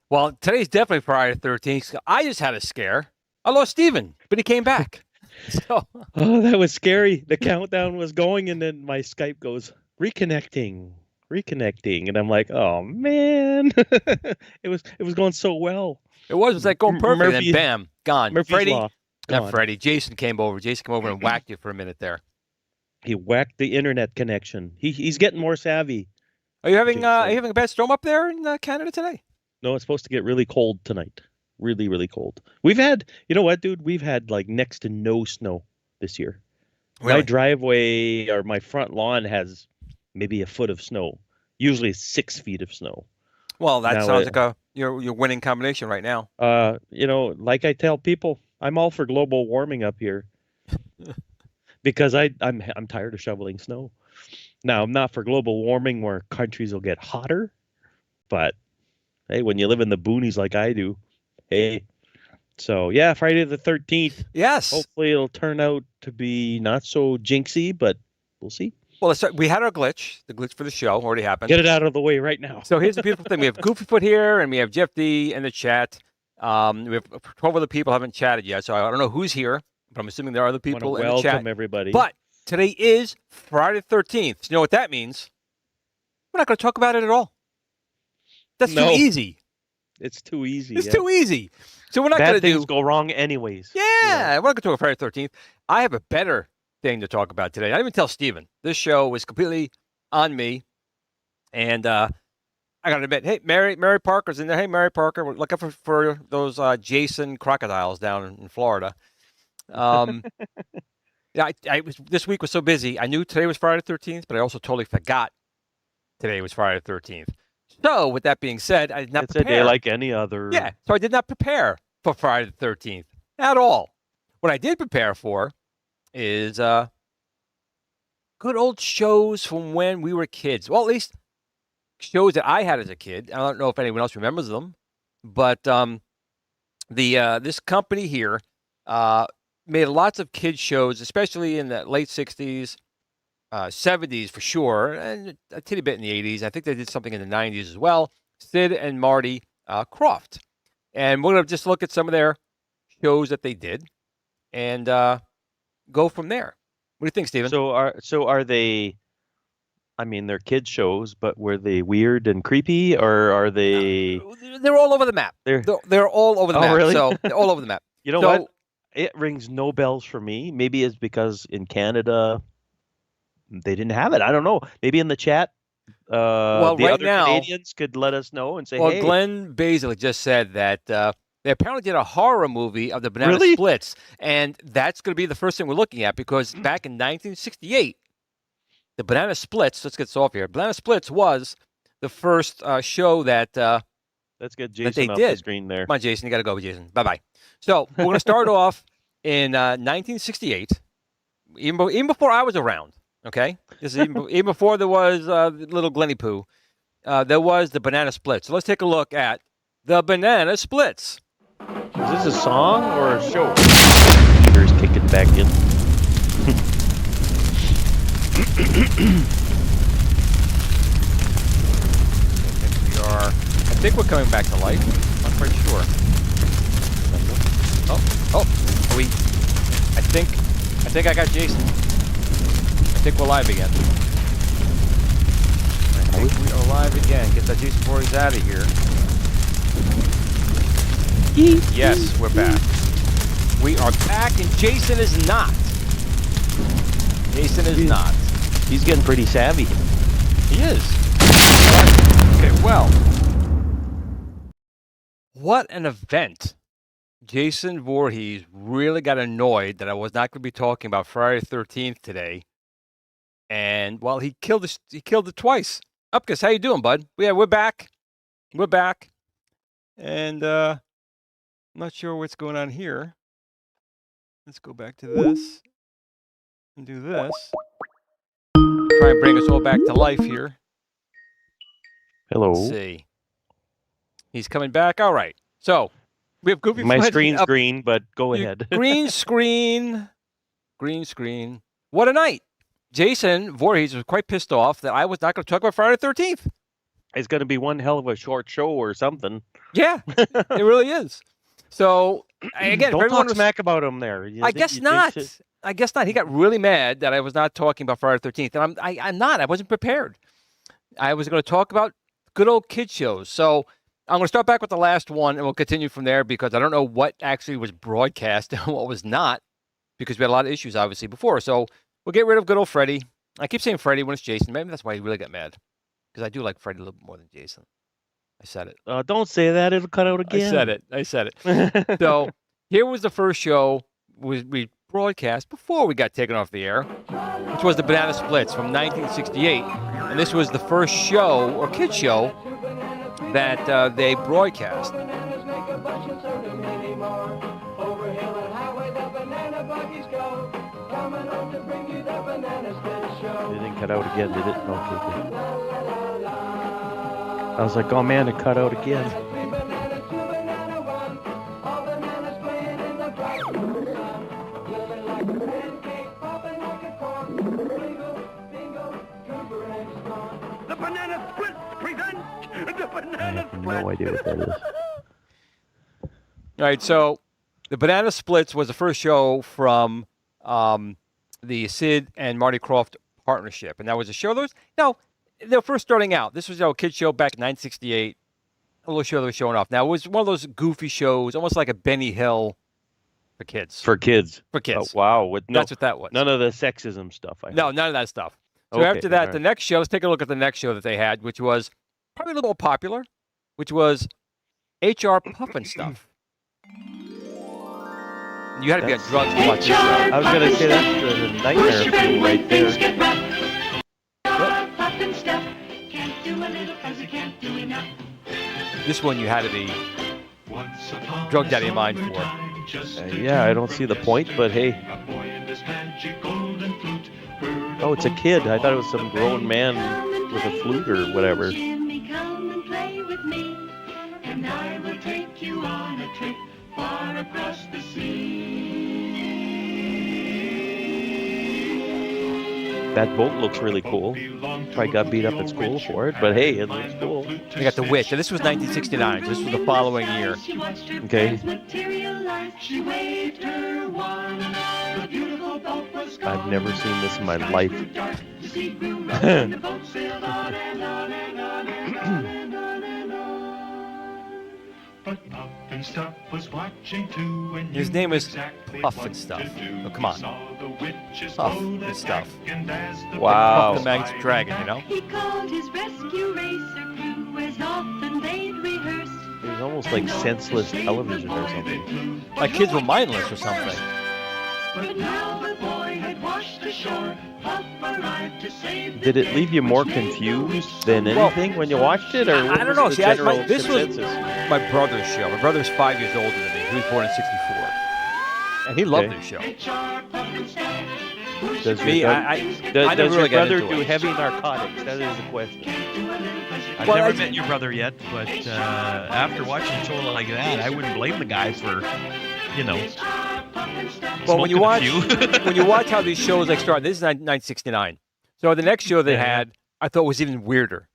Well, today's definitely Friday the 13th. I just had a scare. I lost Steven, but he came back. So, Oh, that was scary. The countdown was going, and then my Skype goes, reconnecting, and I'm like, oh man, it was going so well. it was like going perfect, and then bam, gone. Murphy's Freddie, Law, not gone. Freddie. Jason came over. Jason came over and whacked you for a minute there. He whacked the internet connection. He's getting more savvy. Are you having a bad storm up there in Canada today? No, it's supposed to get really cold tonight. Really, really cold. We've had, you know what, dude? We've had like next to no snow this year. Really? My driveway or my front lawn has maybe a foot of snow. Usually 6 feet of snow. Well, that sounds like your winning combination right now. Like I tell people, I'm all for global warming up here because I'm tired of shoveling snow. Now, I'm not for global warming where countries will get hotter, but hey, when you live in the boonies like I do, hey. So, yeah, Friday the 13th. Yes. Hopefully it'll turn out to be not so jinxy, but we'll see. Well, we had our glitch. The glitch for the show already happened. Get it out of the way right now. So here's the beautiful thing. We have Goofyfoot here, and we have Jeff D in the chat. We have 12 other people haven't chatted yet, so I don't know who's here, but I'm assuming there are other people in the chat. Welcome, everybody. But today is Friday the 13th. You know what that means? We're not going to talk about it at all. That's too easy. It's too easy. It's too easy. So we're not going to do... Bad things go wrong anyways. Yeah, we're not going to talk about Friday the 13th. I have a better thing to talk about today. I didn't even tell Steven. This show was completely on me. And I got to admit, hey, Mary Parker's in there. Hey, Mary Parker, we're looking for those Jason crocodiles down in Florida. Yeah, this week was so busy. I knew today was Friday the 13th, but I also totally forgot today was Friday the 13th. So, with that being said, I did not prepare. It's a day like any other. Yeah, so I did not prepare for Friday the 13th at all. What I did prepare for is good old shows from when we were kids. Well, at least shows that I had as a kid. I don't know if anyone else remembers them, but this company here made lots of kids shows, especially in the late 60s, 70s for sure, and a titty bit in the 80s. I think they did something in the 90s as well. Sid and Marty Krofft. And we're going to just look at some of their shows that they did and go from there. What do you think, Steven? So are they? I mean, they're kids shows, but were they weird and creepy, or are they? They're all over the map. They're all over the map. Really? So they're all over the map. You know what? It rings no bells for me. Maybe it's because in Canada they didn't have it. I don't know. Maybe in the chat, the right other now, Canadians could let us know and say, well, hey. Glenn Basil just said that they apparently did a horror movie of the Banana Really? Splits, and that's going to be the first thing we're looking at because back in 1968, the Banana Splits, let's get this off here, Banana Splits was the first show that Let's get Jason off did. the screen there. Come on, Jason, you got to go, Jason. Bye-bye. So we're going to start off in 1968, even before I was around, okay? This is even before there was little Glenny Pooh. There was the Banana Splits. So let's take a look at the Banana Splits. Is this a song or a show? Peter's kicking back in. I think we're coming back to life. I'm not quite sure. Are we? I think I got Jason. I think we're live again. I think we are live again. Get that Jason Voorhees out of here. Yes, we're back. We are back, and Jason is not. Jason is not. He's getting pretty savvy. He is. Okay, well. What an event. Jason Voorhees really got annoyed that I was not going to be talking about Friday the 13th today. And, well, he killed it twice. Upkus, how you doing, bud? Yeah, we're back. We're back. And I'm not sure what's going on here. Let's go back to this and do this. Try and bring us all back to life here. Hello. Let's see. He's coming back. All right. So we have Goofy. My screen's green, but go ahead. Green screen. Green screen. What a night. Jason Voorhees was quite pissed off that I was not going to talk about Friday the 13th. It's going to be one hell of a short show or something. Yeah, it really is. So, again, don't talk smack about him there. I guess not. I guess not. He got really mad that I was not talking about Friday the 13th. And I'm not. I wasn't prepared. I was going to talk about good old kid shows. So I'm going to start back with the last one, and we'll continue from there because I don't know what actually was broadcast and what was not because we had a lot of issues, obviously, before. So we'll get rid of good old Freddie. I keep saying Freddie when it's Jason. Maybe that's why he really got mad because I do like Freddie a little bit more than Jason. I said it. Don't say that. It'll cut out again. I said it. So here was the first show we broadcast before we got taken off the air, which was the Banana Splits from 1968. And this was the first show or kid show that they broadcast. It didn't cut out again, did it? Okay. I was like, oh man, it cut out again. The Banana Splits present the Banana I have no idea what that is. All right, so the Banana Splits was the first show from the Sid and Marty Krofft partnership, and that was a show that was they were first starting out. This was a kid show back in 1968. A little show that was showing off. Now it was one of those goofy shows, almost like a Benny Hill for kids. For kids. For kids. Oh, wow. That's what that was. None of the sexism stuff. No, none of that stuff. So okay, after that, right. the next show, let's take a look at the next show that they had, which was probably a little more popular, which was HR Puffin Stuff. You had to be on drugs to watch this show. I was going to say that's the nightmare fuel right there. This one you had to be drugged out of your mind for. Yeah, I don't see the point, but hey. Oh, it's a kid. I thought it was some grown man with a flute or whatever. That boat looks really cool. Probably got beat up at school for it, but hey, it looks cool. They got the witch, and this was 1969. So this was the following year. Okay. I've never seen this in my life. His name is Puff and Stuff. Oh, come on. Puff and Stuff. Wow. Puff the Magic Dragon, you know? He called his rescue racer crew as often they'd rehearsed. It was almost like senseless television or something. Like kids were mindless or something. But now the boy had washed ashore. Puff arrived to save the Did it leave you more confused than anything when you watched it, or what I don't was know. the See, general this was consensus? my brother's show. My brother's 5 years older than me. He was born in 64. And he loved Okay. this show. Does Me, your, I does, never does really your got brother into do it. heavy narcotics? That is the question. I've Well, never I- met your brother yet, but after watching a show like that, I wouldn't blame the guy for, you know. Well, when you smoking a watch few. when you watch how these shows like start, this is 1969. So the next show they Yeah. had, I thought was even weirder.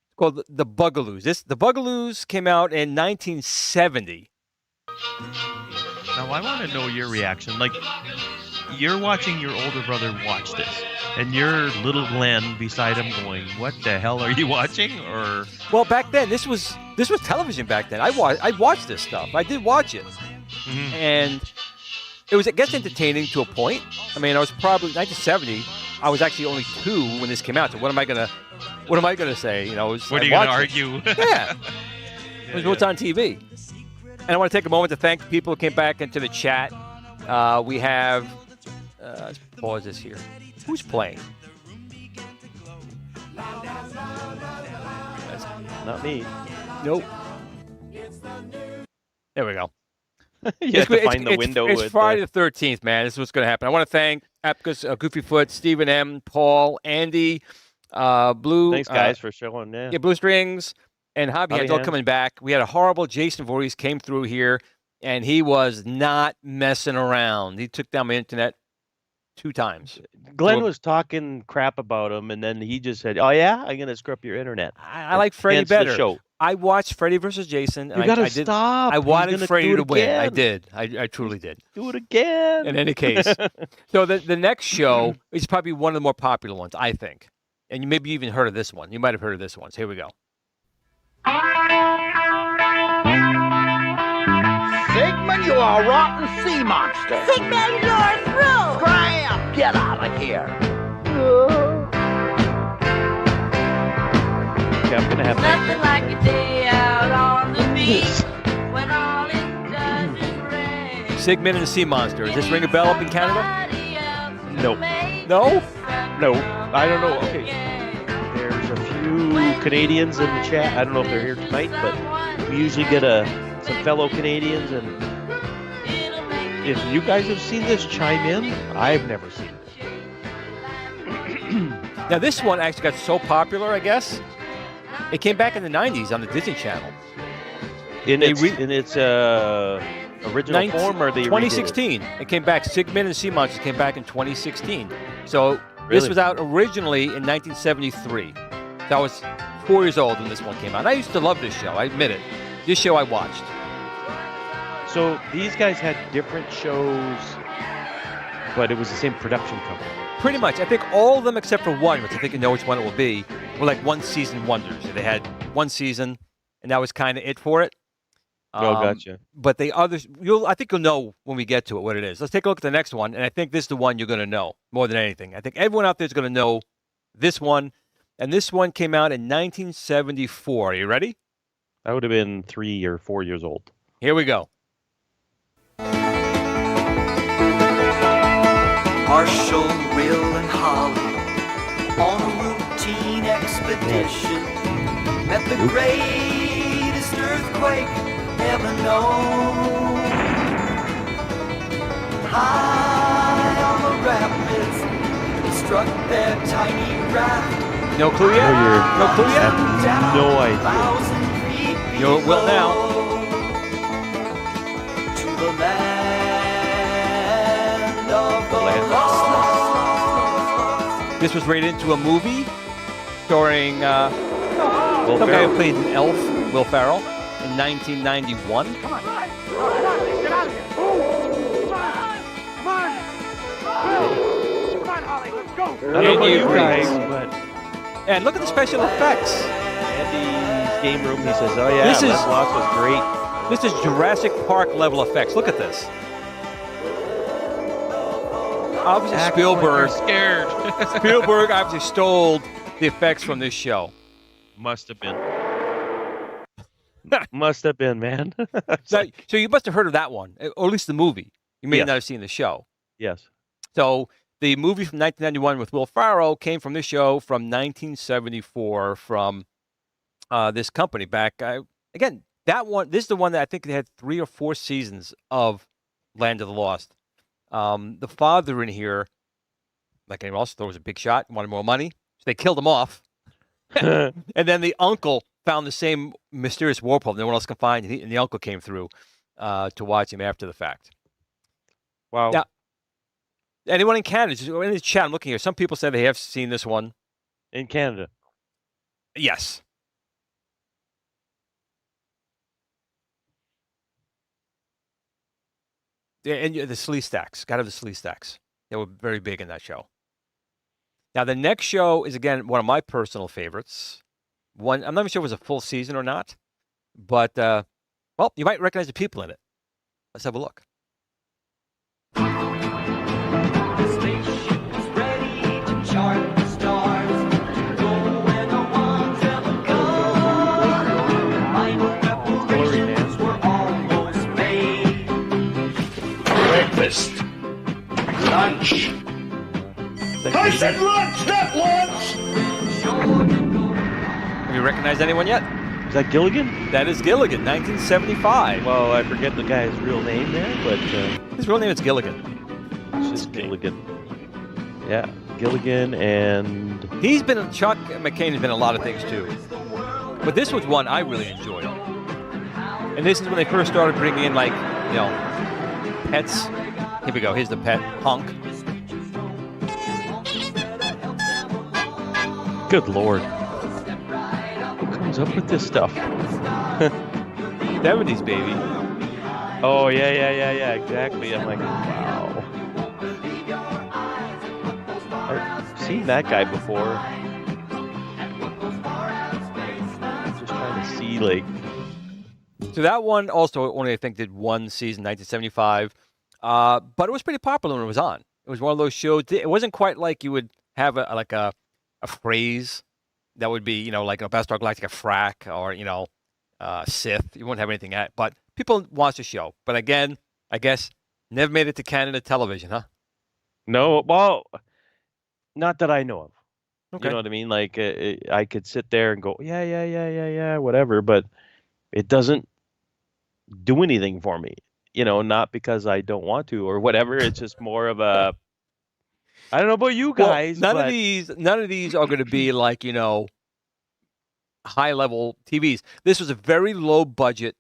It's called the Bugaloos. The Bugaloos came out in 1970. Now, I want to know your reaction. Like, you're watching your older brother watch this, and you're little Glenn beside him going, "What the hell are you watching?" Or Well, back then this was television back then. I watched this stuff. I did watch it, and it was, I guess, entertaining to a point. I mean, I was probably 1970. I was actually only 2 when this came out. So what am I gonna say? You know, what I are you going to watched it. argue? Yeah. It was what's on TV. And I want to take a moment to thank the people who came back into the chat. We have, let's pause this here. Who's playing? That's, Not me. nope. There we go. You have to find the window. It's with Friday the 13th, man. This is what's going to happen. I want to thank Apkus, Goofyfoot, Stephen M., Paul, Andy, Blue. Thanks, guys, for showing. Yeah. Yeah, Blue Strings and Hobby Hands all Hands. coming back. We had a horrible Jason Voorhees came through here, and he was not messing around. He took down my internet 2 times. Glenn So- was talking crap about him, and then he just said, "Oh yeah, I'm gonna screw up your internet." I like Freddy Hence the better. show. I watched Freddy versus Jason. And You gotta I did, stop. I He's wanted gonna Freddy do it to win. I again. did. I truly did. Do it again. In any case, so the next show is probably one of the more popular ones, I think. And you maybe even heard of this one. You might have heard of this one. So here we go. Sigmund, you are a rotten sea monster. Sigmund, you're through! Scram! Get out of here. Okay, I'm gonna have Nothing like a day out on the beach when all it does is rain. Sigmund and the Sea Monster. Does this ring a bell up in Canada? No. No? No, I don't know. Okay. There's a few Canadians in the chat. I don't know if they're here tonight, but we usually get some fellow Canadians, and if you guys have seen this, chime in. I've never seen it. Now, this one actually got so popular, I guess. It came back in the 90s on the Disney Channel. In They its original form, or they redid it? 2016. It came back. Sigmund and the Sea Monsters came back in 2016. So this Really? was out originally in 1973. So I was 4 years old when this one came out. And I used to love this show. I admit it. This show I watched. So these guys had different shows, but it was the same production company. Pretty much. I think all of them except for one, which I think you know which one it will be, were like one-season wonders. They had one season, and that was kind of it for it. Oh, gotcha. But the others, I think you'll know when we get to it what it is. Let's take a look at the next one, and I think this is the one you're going to know more than anything. I think everyone out there is going to know this one, and this one came out in 1974. Are you ready? I would have been 3 or 4 years old. Here we go. Marshall, Will, and Holly on a routine expedition met the greatest earthquake ever known. High on the rapids, they struck their tiny raft. No clue yet? No clue I yet? have no idea. 1,000 feet You know it well now. below, to the land of the land. lost. This This was rated into a movie starring Will some guy Ferrell. who played an elf, Will Ferrell, in 1991. Come on, get out of here. Come on, Holly, let's go. I don't know about Andy you agrees. guys, but And look at the special effects. Andy's game room, he says, "Oh yeah, This is- Les Lost was great." This is Jurassic Park level effects. Look at this. Obviously, Act like you're Spielberg obviously stole the effects from this show. Must have been. Must have been, man. So you must have heard of that one, or at least the movie. You may Yes. not have seen the show. Yes. So the movie from 1991 with Will Ferrell came from this show from 1974 from this company back. Again, that one. This is the one that I think they had 3 or 4 seasons of Land of the Lost. The father in here, like anyone else, thought was a big shot, wanted more money, so they killed him off. And then the uncle found the same mysterious warp hole no one else can find, and the uncle came through to watch him after the fact. Wow. Yeah. Anyone in Canada, just in the chat, I'm looking here. Some people say they have seen this one. In Canada. Yes. Yeah, and the Slee Stacks. Got to have the Slee Stacks. They were very big in that show. Now, the next show is, again, one of my personal favorites. One, I'm not even sure if it was a full season or not, but, well, you might recognize the people in it. Let's have a look. The spaceship is ready to chart the stars. Go where no one's ever gone. Final preparations were almost made. Breakfast. Lunch. I said lunch, not lunch! Have you recognized anyone yet? Is that Gilligan? That is Gilligan, 1975. Well, I forget the guy's real name there, but His real name is Gilligan. it's just Gilligan. Yeah, Gilligan and He's been, Chuck McCain has been in a lot of things too. But this was one I really enjoyed. And this is when they first started bringing in, like, you know, pets. Here we go, here's the pet, Hunk. good lord. Who comes up with this stuff? 70s, baby. Oh, yeah, exactly. I'm like, wow. I've seen that guy before. Just trying to see, like, So that one also only, I think, did one season, 1975. But it was pretty popular when it was on. It was one of those shows. It wasn't quite like you would have a phrase that would be, you know, like a Battlestar Galactica frack or, you know, Sith. You wouldn't have anything at, but people watch the show. But again, I guess never made it to Canada television, huh? no, well, not that I know of. Okay. You know what I mean? Like, I could sit there and go, yeah, whatever, but it doesn't do anything for me. You know, not because I don't want to or whatever. It's just more of a, I don't know about you Well, guys. none but of these are going to be like, you know, high level TVs. This was a very low budget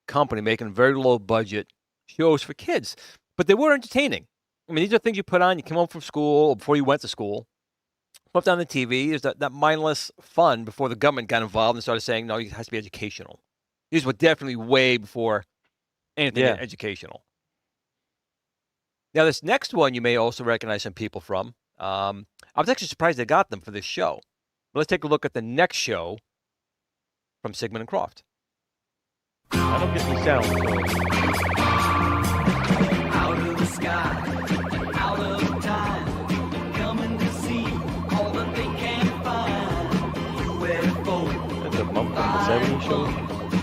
company making very low budget shows for kids, but they were entertaining. I mean, these are things you put on. You came home from school or before you went to school. Put on the TV. There's that mindless fun before the government got involved and started saying, no, it has to be educational. These were definitely way before anything Yeah. educational. Now, this next one you may also recognize some people from. I was actually surprised they got them for this show. But let's take a look at the next show from Sigmund and Krofft. I don't get any sound. Out of the sky, out of time, coming to see all that they can find. UFO, That's a month from the 70s show.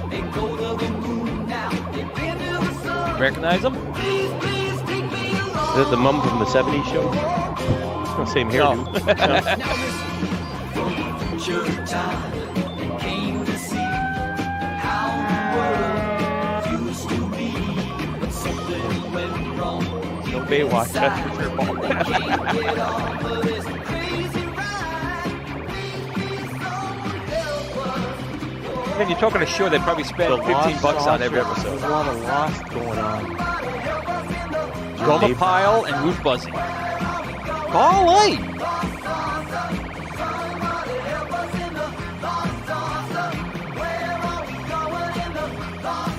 they go to the moon now, they've been to the sun. Recognize them? Please, please take me along. Is that the mum from the 70s show? Same hairdo. Now listen, from future time, they came to see how the world used to be, but something went wrong. No Baywatch, that's for sure. Can't get off of this crazy ride. Please, someone help us. Man, you're talking a show they probably spent $15 on every episode. There's a lot of Lost going on. Goma Pile and Ruth Buzzy. Golly!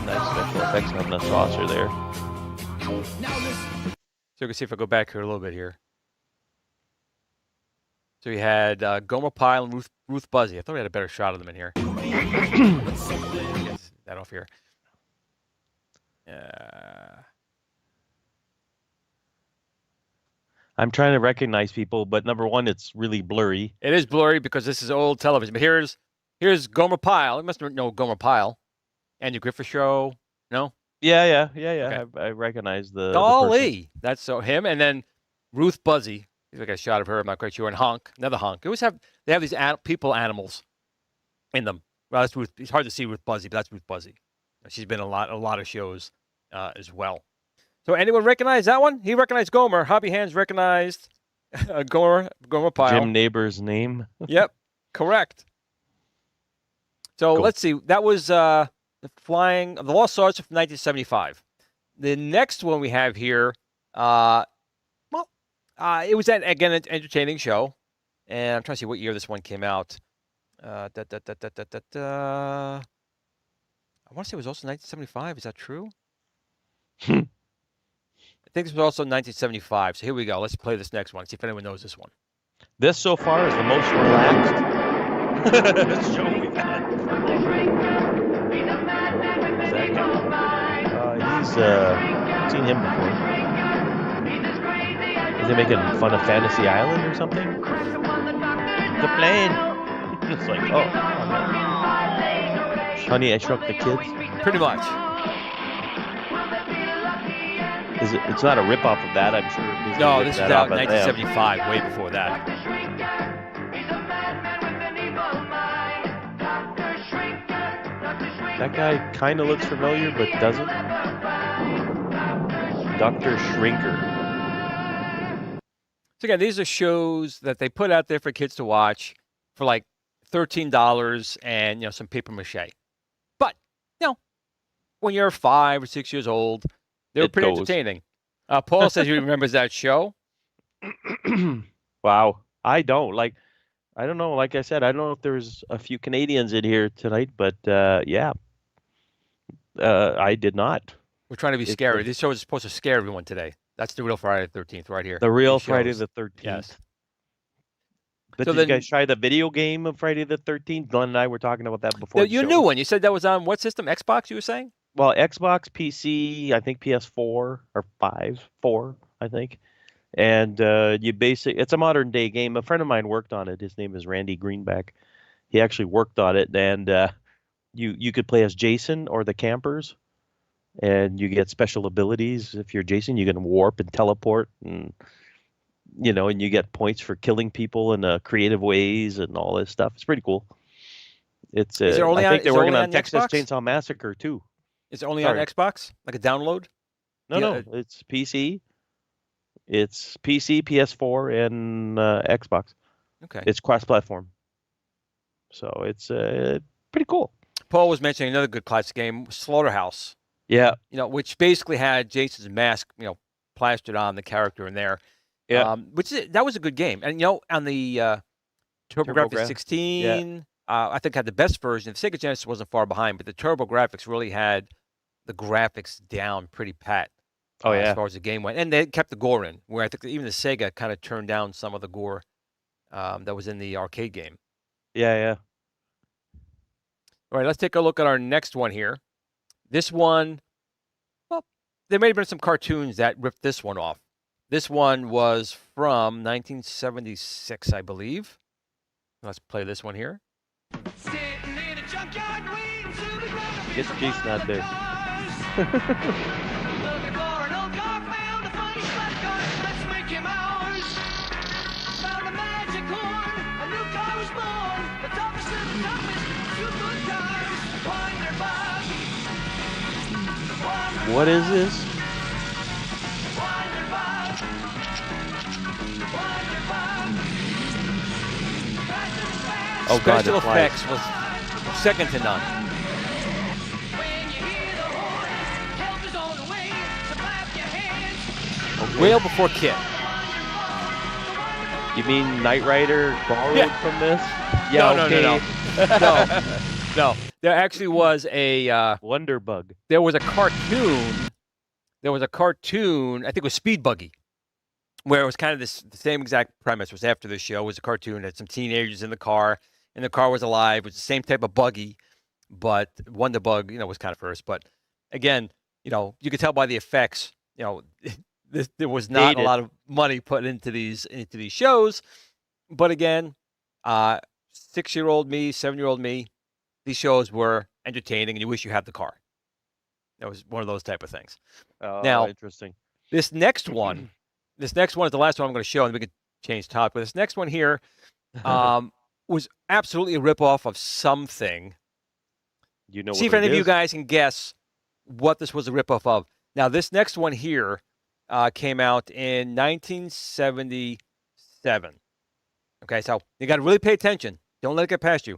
Nice special effects on the saucer there. So you can see if I go back here a little bit here. So you had Gomer Pyle and Ruth Buzzy. I thought we had a better shot of them in here. Get that off here. I'm trying to recognize people, but number one, it's really blurry. It is blurry because this is old television. But here's Gomer Pyle. You must know Gomer Pyle. Andy Griffith Show. No? Yeah. Okay. I recognize the Golly. That's so him. And then Ruth Buzzy. I got a shot of her. I'm not quite sure. And Honk. Another Honk. They have these people animals in them. Well, that's Ruth. It's hard to see Ruth Buzzy, but that's Ruth Buzzy. She's been in a lot of shows as well. So anyone recognize that one? He recognized Gomer. Hobby Hands recognized Gomer Pyle. Jim Neighbor's name. Yep, correct. So Cool. let's see. That was the Lost Sergeant from 1975. The next one we have here, it was again an entertaining show, and I'm trying to see what year this one came out. I want to say it was also 1975. Is that true? I think this was also 1975. So here we go. Let's play this next one. See if anyone knows this one. This so far is the most relaxed show we've had. He's seen him before. Is he making fun of Fantasy Island or something? The plane. It's like, oh, Honey, I Shrunk the Kids. Pretty much. It's not a rip-off of that, I'm sure. Disney No, ripped this is that out off in of them. 1975, way before that. That guy kind of looks familiar, but doesn't. Dr. Shrinker. So again, these are shows that they put out there for kids to watch for like $13 and some paper mache. But when you're 5 or 6 years old, they were pretty entertaining. Paul says he remembers that show. Wow, I don't know. Like I said, I don't know if there's a few Canadians in here tonight, but yeah, I did not. We're trying to be scary. This show is supposed to scare everyone today. That's the real Friday the 13th right here. The real These Friday shows. the 13th. Yes. But So did you then- guys try the video game of Friday the 13th? Glenn and I were talking about that before. Your new one. You said that was on what system? Xbox, you were saying? Well, Xbox, PC, I think PS4 or 4, I think. And it's a modern day game. A friend of mine worked on it. His name is Randy Greenback. He actually worked on it, and you could play as Jason or the campers, and you get special abilities. If you're Jason, you can warp and teleport, and and you get points for killing people in creative ways and all this stuff. It's pretty cool. It's Is it only I think on- they're is it working only on on Texas Xbox? Chainsaw Massacre too. Is it only Sorry. on Xbox? Like a download? No, it's PC. It's PC, PS4, and Xbox. Okay. It's cross-platform. So it's pretty cool. Paul was mentioning another good classic game, Slaughterhouse. Yeah. Which basically had Jason's mask, plastered on the character in there. Yeah. That was a good game. And on the TurboGrafx TurboGrafx, 16, I think had the best version. The Sega Genesis wasn't far behind, but the TurboGrafx really had the graphics down pretty pat. Oh, yeah. As far as the game went, and they kept the gore in. Where I think even the Sega kind of turned down some of the gore that was in the arcade game. Yeah. All right, let's take a look at our next one here. This one, well, there may have been some cartoons that ripped this one off. This one was from 1976, I believe. Let's play this one here. Get Jason out there. What is this? Oh God, Special it's live. effects was second to none. Whale before Kit. You mean Knight Rider borrowed Yeah. from this? No, okay. no. there actually was a Wonder Bug. there was a cartoon. There was a cartoon. I think it was Speed Buggy, where it was kind of the same exact premise. It was after the show. It was a cartoon. It had some teenagers in the car, and the car was alive. It was the same type of buggy, but Wonder Bug, was kind of first. But again, you could tell by the effects, there was not a lot of money put into these shows. But again, 6-year-old me, 7-year-old me, these shows were entertaining, and you wish you had the car. That was one of those type of things. Oh, Now, interesting. This next one is the last one I'm going to show, and we can change topic. But this next one here was absolutely a ripoff of something. See if any of you guys can guess what this was a ripoff of. Now, this next one here came out in 1977. Okay, so you got to really pay attention. Don't let it get past you.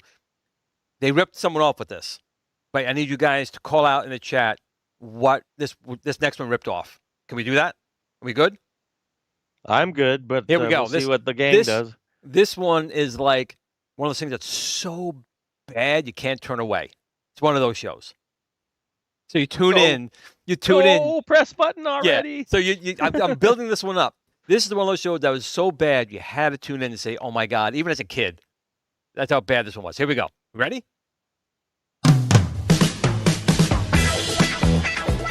They ripped someone off with this. But I need you guys to call out in the chat what this next one ripped off. Can we do that? Are we good? I'm good, but Here we go. We'll see what the gang does. This one is like one of those things that's so bad you can't turn away. It's one of those shows. So you tune in. You tune in. Oh, press button already. Yeah. So I'm building this one up. This is one of those shows that was so bad you had to tune in and say, "Oh my God!" Even as a kid, that's how bad this one was. Here we go. Ready?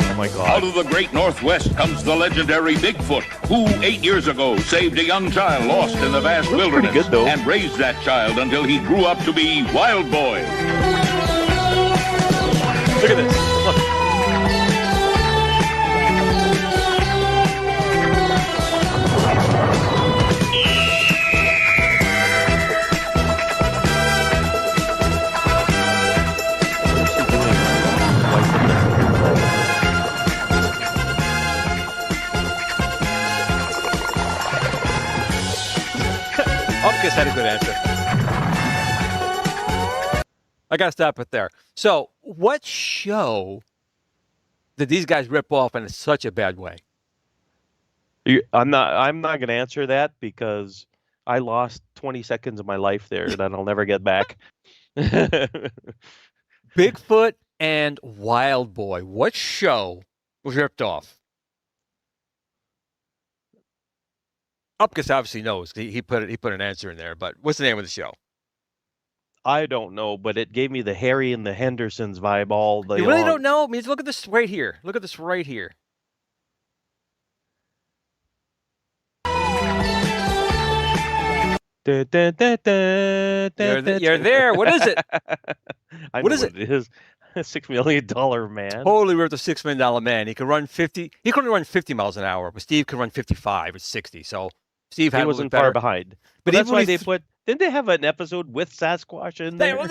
Oh my God. Out of the great Northwest comes the legendary Bigfoot, who 8 years ago saved a young child lost in the vast wilderness pretty good, though. and raised that child until he grew up to be Wild Boy. Look at this. Look. Upkiss had a good answer. I got to stop it there. So, what show did these guys rip off in such a bad way? I'm not going to answer that because I lost 20 seconds of my life there that I'll never get back. Bigfoot and Wild Boy. What show was ripped off? Upkiss obviously knows. He put an answer in there. But what's the name of the show? I don't know, but it gave me the Harry and the Hendersons vibe all day You really long. don't know? I mean, look at this right here. Look at this right here. You're You're there. What is it? I What know is it? It is $6 million man. Totally ripped a $6 million man. He could run 50. He couldn't run 50 miles an hour, but Steve could run 55 or 60. So Steve had He a little wasn't bit better. far behind. But But that's even why when they he put. Didn't they have an episode with Sasquatch in They, there? well,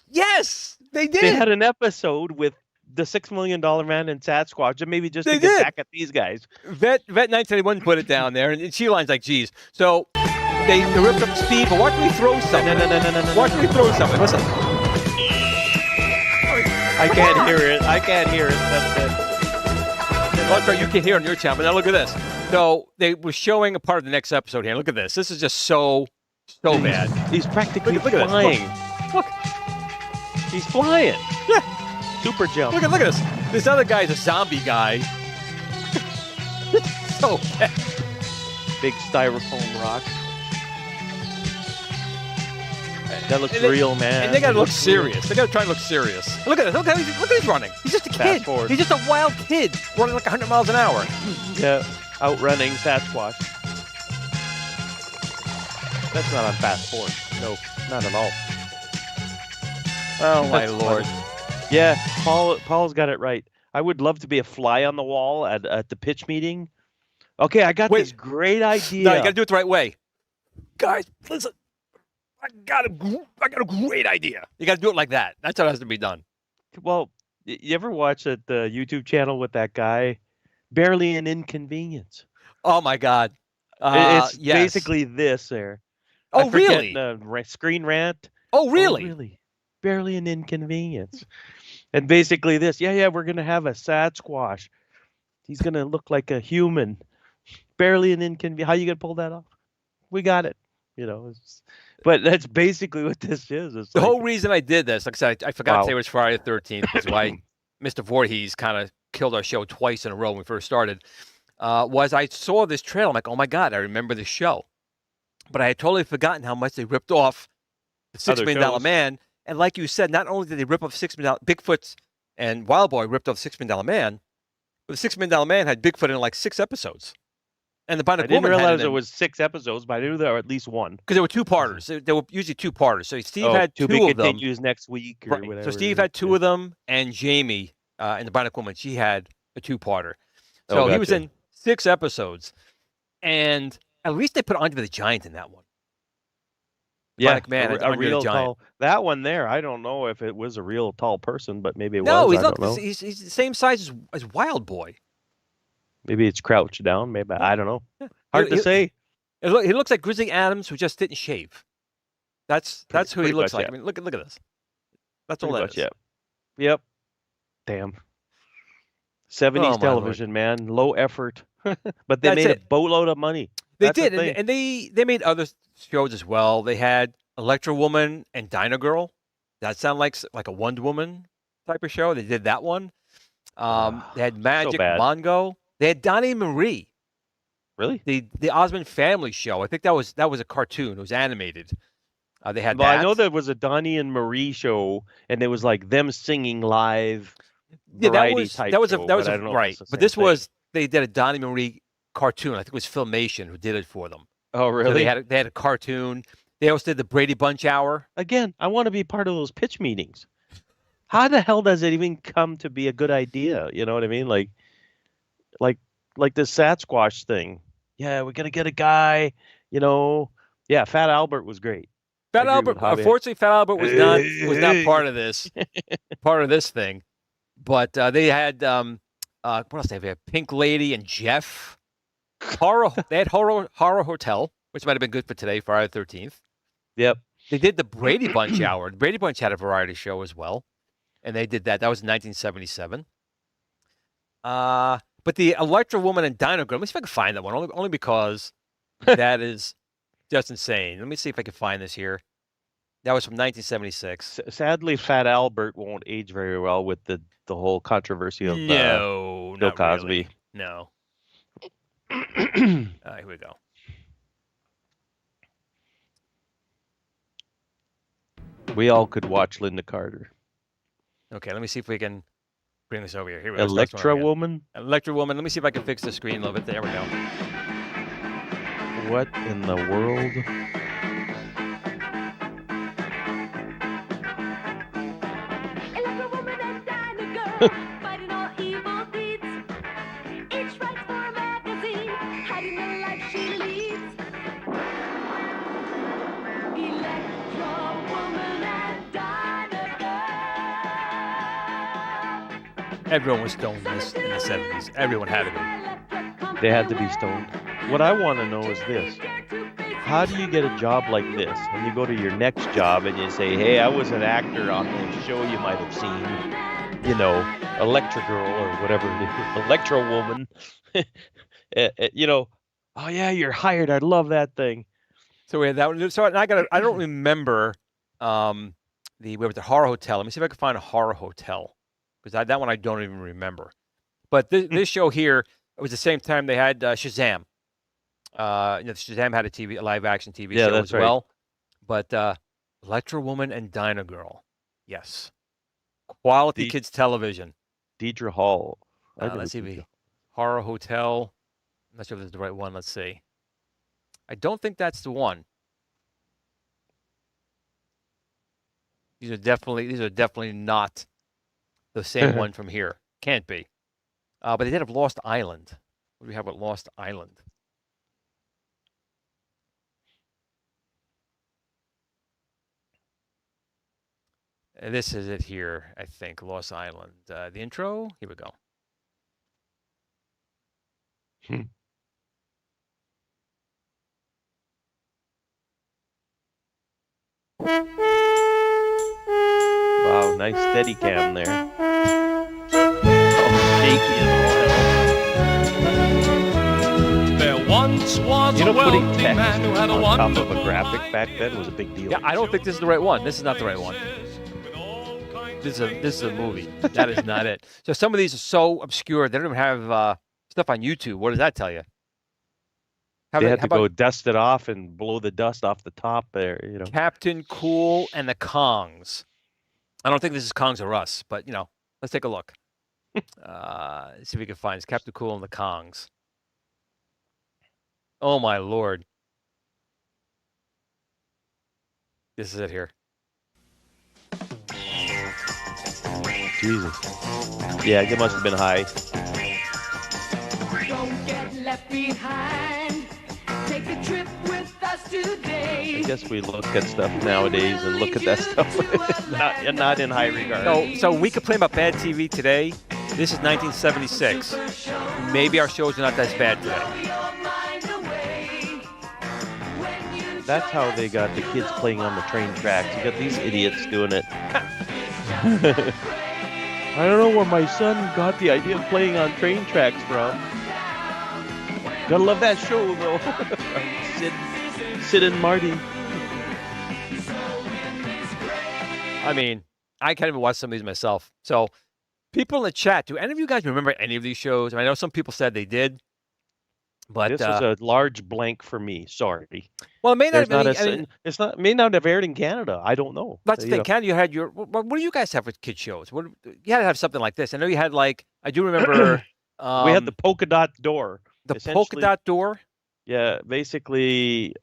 yes, they did. They had an episode with the $6 million man and Sasquatch, and maybe just They to get did. back at these guys. Vet 971 put it down there, and she lines like, geez. So they ripped up Steve, but watch me throw something. No. Watch me throw something. Listen. I can't hear it. That's it. Oh, that's right, you can hear on your channel. But now look at this. So they were showing a part of the next episode here. Look at this. This is just so bad. He's practically Look at this. flying. Look. He's flying. Yeah. Super jump. Look at this. This other guy's a zombie guy. So bad. Big styrofoam rock. That looks And they- real, man. And they gotta It look looks real. serious. They gotta try and look serious. Look at this. Look how he's running. He's just a Fast kid. forward. He's just a wild kid running like 100 miles an hour. Yeah, outrunning Sasquatch. That's not on fast forward. No, not at all. Oh my That's lord. funny. Yeah, Paul's got it right. I would love to be a fly on the wall at the pitch meeting. Okay, I got Wait. this great idea. No, you gotta do it the right way. Guys, listen. I got a great idea. You gotta do it like that. That's how it has to be done. Well, you ever watch the YouTube channel with that guy? Barely an Inconvenience. Oh my god. It's Yes. basically this there. Oh I forget really? the screen rant. Oh really? Oh, really? Barely an Inconvenience. And basically this. Yeah, we're going to have a Sasquatch. He's going to look like a human. Barely an Inconvenience. How you going to pull that off? We got it. But that's basically what this is. It's The like, whole reason I did this, like I said, I forgot Wow. to say it was Friday the 13th, is why Mr. Voorhees kind of killed our show twice in a row when we first started, was I saw this trailer. I'm like, oh my God, I remember the show. But I had totally forgotten how much they ripped off the $6 Other Million shows. Man. And like you said, not only did they rip off $6 Million, Bigfoot and Wild Boy ripped off $6 Million Man, but the $6 Million Man had Bigfoot in like 6 episodes. And the I Bionic didn't Woman realize had it was 6 episodes, but I knew there were at least one. because there were 2-parters. There were usually 2-parters. So Steve had to 2 be of them. continues next week or Right. whatever. So it Steve is. had 2 of them, and Jamie in the Bionic Woman, she had a 2-parter. So Oh, he was gotcha. in 6 episodes, and at least they put Andre the Giant in that one. Yeah, Bionic Man had a Andre the real Giant. tall. That one there, I don't know if it was a real tall person, but maybe it No, was. he's I not. don't know. He's the same size as Wild Boy. Maybe it's crouched down. Maybe I don't know. Hard to He- say. He looks like Grizzly Adams, who just didn't shave. That's who he pretty looks much, like. yeah. I mean, look at this. That's all Pretty that much, is. yeah. Yep. Damn. 70s Oh, my television, man. Low effort. But they That's made it. a boatload of money. They That's the did, and, thing. and they made other shows as well. They had Electra Woman and Dino Girl. That sound like a Wonder Woman type of show. They did that one. They had Magic bad. Mongo. They had Donnie and Marie, Really? the Osmond Family show. I think that was a cartoon. It was animated. They had Well, that. I know there was a Donnie and Marie show, and it was like them singing live. Yeah, variety type that was show, a but I don't know if right. it's the But same this thing. was they did a Donnie Marie cartoon. I think it was Filmation who did it for them. Oh, So really? they had a cartoon. They also did the Brady Bunch Hour. Again, I want to be part of those pitch meetings. How the hell does it even come to be a good idea? You know what I mean? Like the Sasquatch thing. Yeah, we're gonna get a guy. You know, yeah, Fat Albert was great. Fat agree Albert, with Javier. unfortunately, Fat Albert was not part of this thing. But they had what else? They had Pink Lady and Jeff. They had Horror Hotel, which might have been good for today, Friday the 13th. Yep. They did the Brady Bunch Hour. The Brady Bunch had a variety show as well, and they did that. That was in 1977. But the Electra Woman and Dino Girl. Let me see if I can find that one. Only because that is just insane. Let me see if I can find this here. That was from 1976. Sadly, Fat Albert won't age very well with the whole controversy of No, Bill not Cosby. really. No. Here we go. We all could watch Linda Carter. Okay, let me see if we can bring this over here. Here we go. Start Electra swimming again. Woman? Electra Woman. Let me see if I can fix the screen a little bit. There we go. What in the world? Electra woman and Dino girl, fighting all evil deeds. Each writes for a magazine, hiding the life she leads. Electra woman and Dino girl. Everyone was stoned in the 70s. Everyone had to be. They had to be stoned. What I want to know is this. How do you get a job like this? And you go to your next job and you say, hey, I was an actor on this show you might have seen. You know, Electra Girl or whatever it is. Electra Woman. You know, oh yeah, you're hired. I love that thing. So we had that one. So I don't remember we were at the Horror Hotel. Let me see if I can find a Horror Hotel. Because that one I don't even remember. But this show here, it was the same time they had Shazam. Shazam had a live action TV Yeah, show that's as right. well. But Electra Woman and Dino Girl. Yes. Quality kids television. Deidre Hall. I know Let's see. Deidre. Horror Hotel. I'm not sure if it's the right one. Let's see. I don't think that's the one. These are definitely not the same one from here. Can't be. But they did have Lost Island. What do we have with Lost Island? This is it here, I think. Lost Island. The intro. Here we go. Wow, nice steady cam there. Oh, shaky as all hell. There once was You know, putting text on top of a graphic back then was a big deal. Yeah, I don't think this is the right one. This is not the right one. This is a movie. That is not it. So some of these are so obscure they don't even have stuff on YouTube. What does that tell you? They had to go dust it off and blow the dust off the top there. You know, Captain Cool and the Kongs. I don't think this is Kongs or Us, but you know, let's take a look. See if we can find this. Captain Cool and the Kongs. Oh my lord. This is it here. Jesus. Yeah, it must have been high. Don't get left behind. Take a trip with us today. I guess we look at stuff nowadays and look at that stuff not in high regard. So we complain about bad TV today. This is 1976. Maybe our shows are not as bad today. That's how they got the kids playing on the train tracks. You got these idiots doing it. I don't know where my son got the idea of playing on train tracks from. Gotta love that show though. Sid and Marty. I mean, I can't even watch some of these myself. So, people in the chat, do any of you guys remember any of these shows? I know some people said they did, but this was a large blank for me. Sorry. Well, it may not. It's not. May not have aired in Canada. I don't know. That's the thing. Canada, you had your. What do you guys have with kid shows? You had to have something like this. I know you had like. I do remember. We had the polka dot door. The polka dot door. Yeah, basically,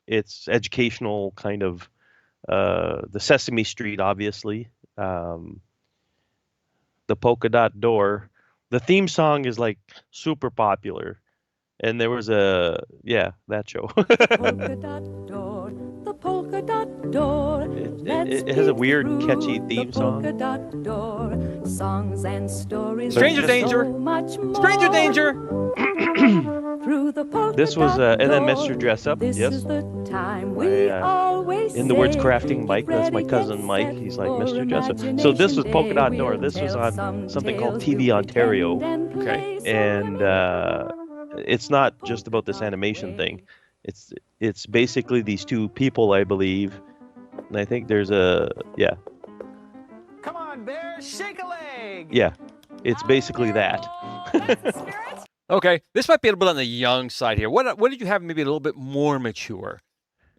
it's educational kind of. The Sesame Street, obviously. The polka dot door. The theme song is like super popular. And there was that show. Polka dot door, the polka dot door. It has a weird, catchy theme song. Polka dot door, songs and stories. Stranger Danger. So much more. Stranger Danger. Through the polka This was, dot and then door, Mr. Dress Up. This Yes. is the time we always In the words say, crafting Mike, get that's my ready, cousin get Mike. set He's like for Mr. Dress Up. So this was Polka Dot Imagination Door. Day. This was We'll on tell something called some TV tales Ontario. we'll pretend and Okay. play And it's not just about this animation thing. It's basically these two people, I believe. And I think there's Come on, Bear, shake a leg. Yeah, it's basically that. Okay, this might be a little bit on the young side here. What did you have? Maybe a little bit more mature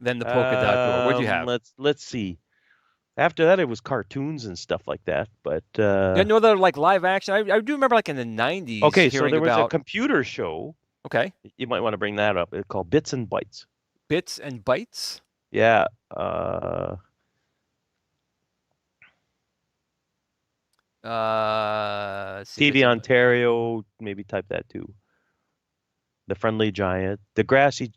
than the polka dot door. What did you have? Let's see. After that, it was cartoons and stuff like that. But You had no other like live action. I do remember like in the 90s. okay, so hearing there was a about. computer show. Okay, You might want to bring that up. It's called Bits and Bytes. Bits and Bytes. Yeah. Let's see, TV Bits and Ontario, maybe type that too. The Friendly Giant. The Grassy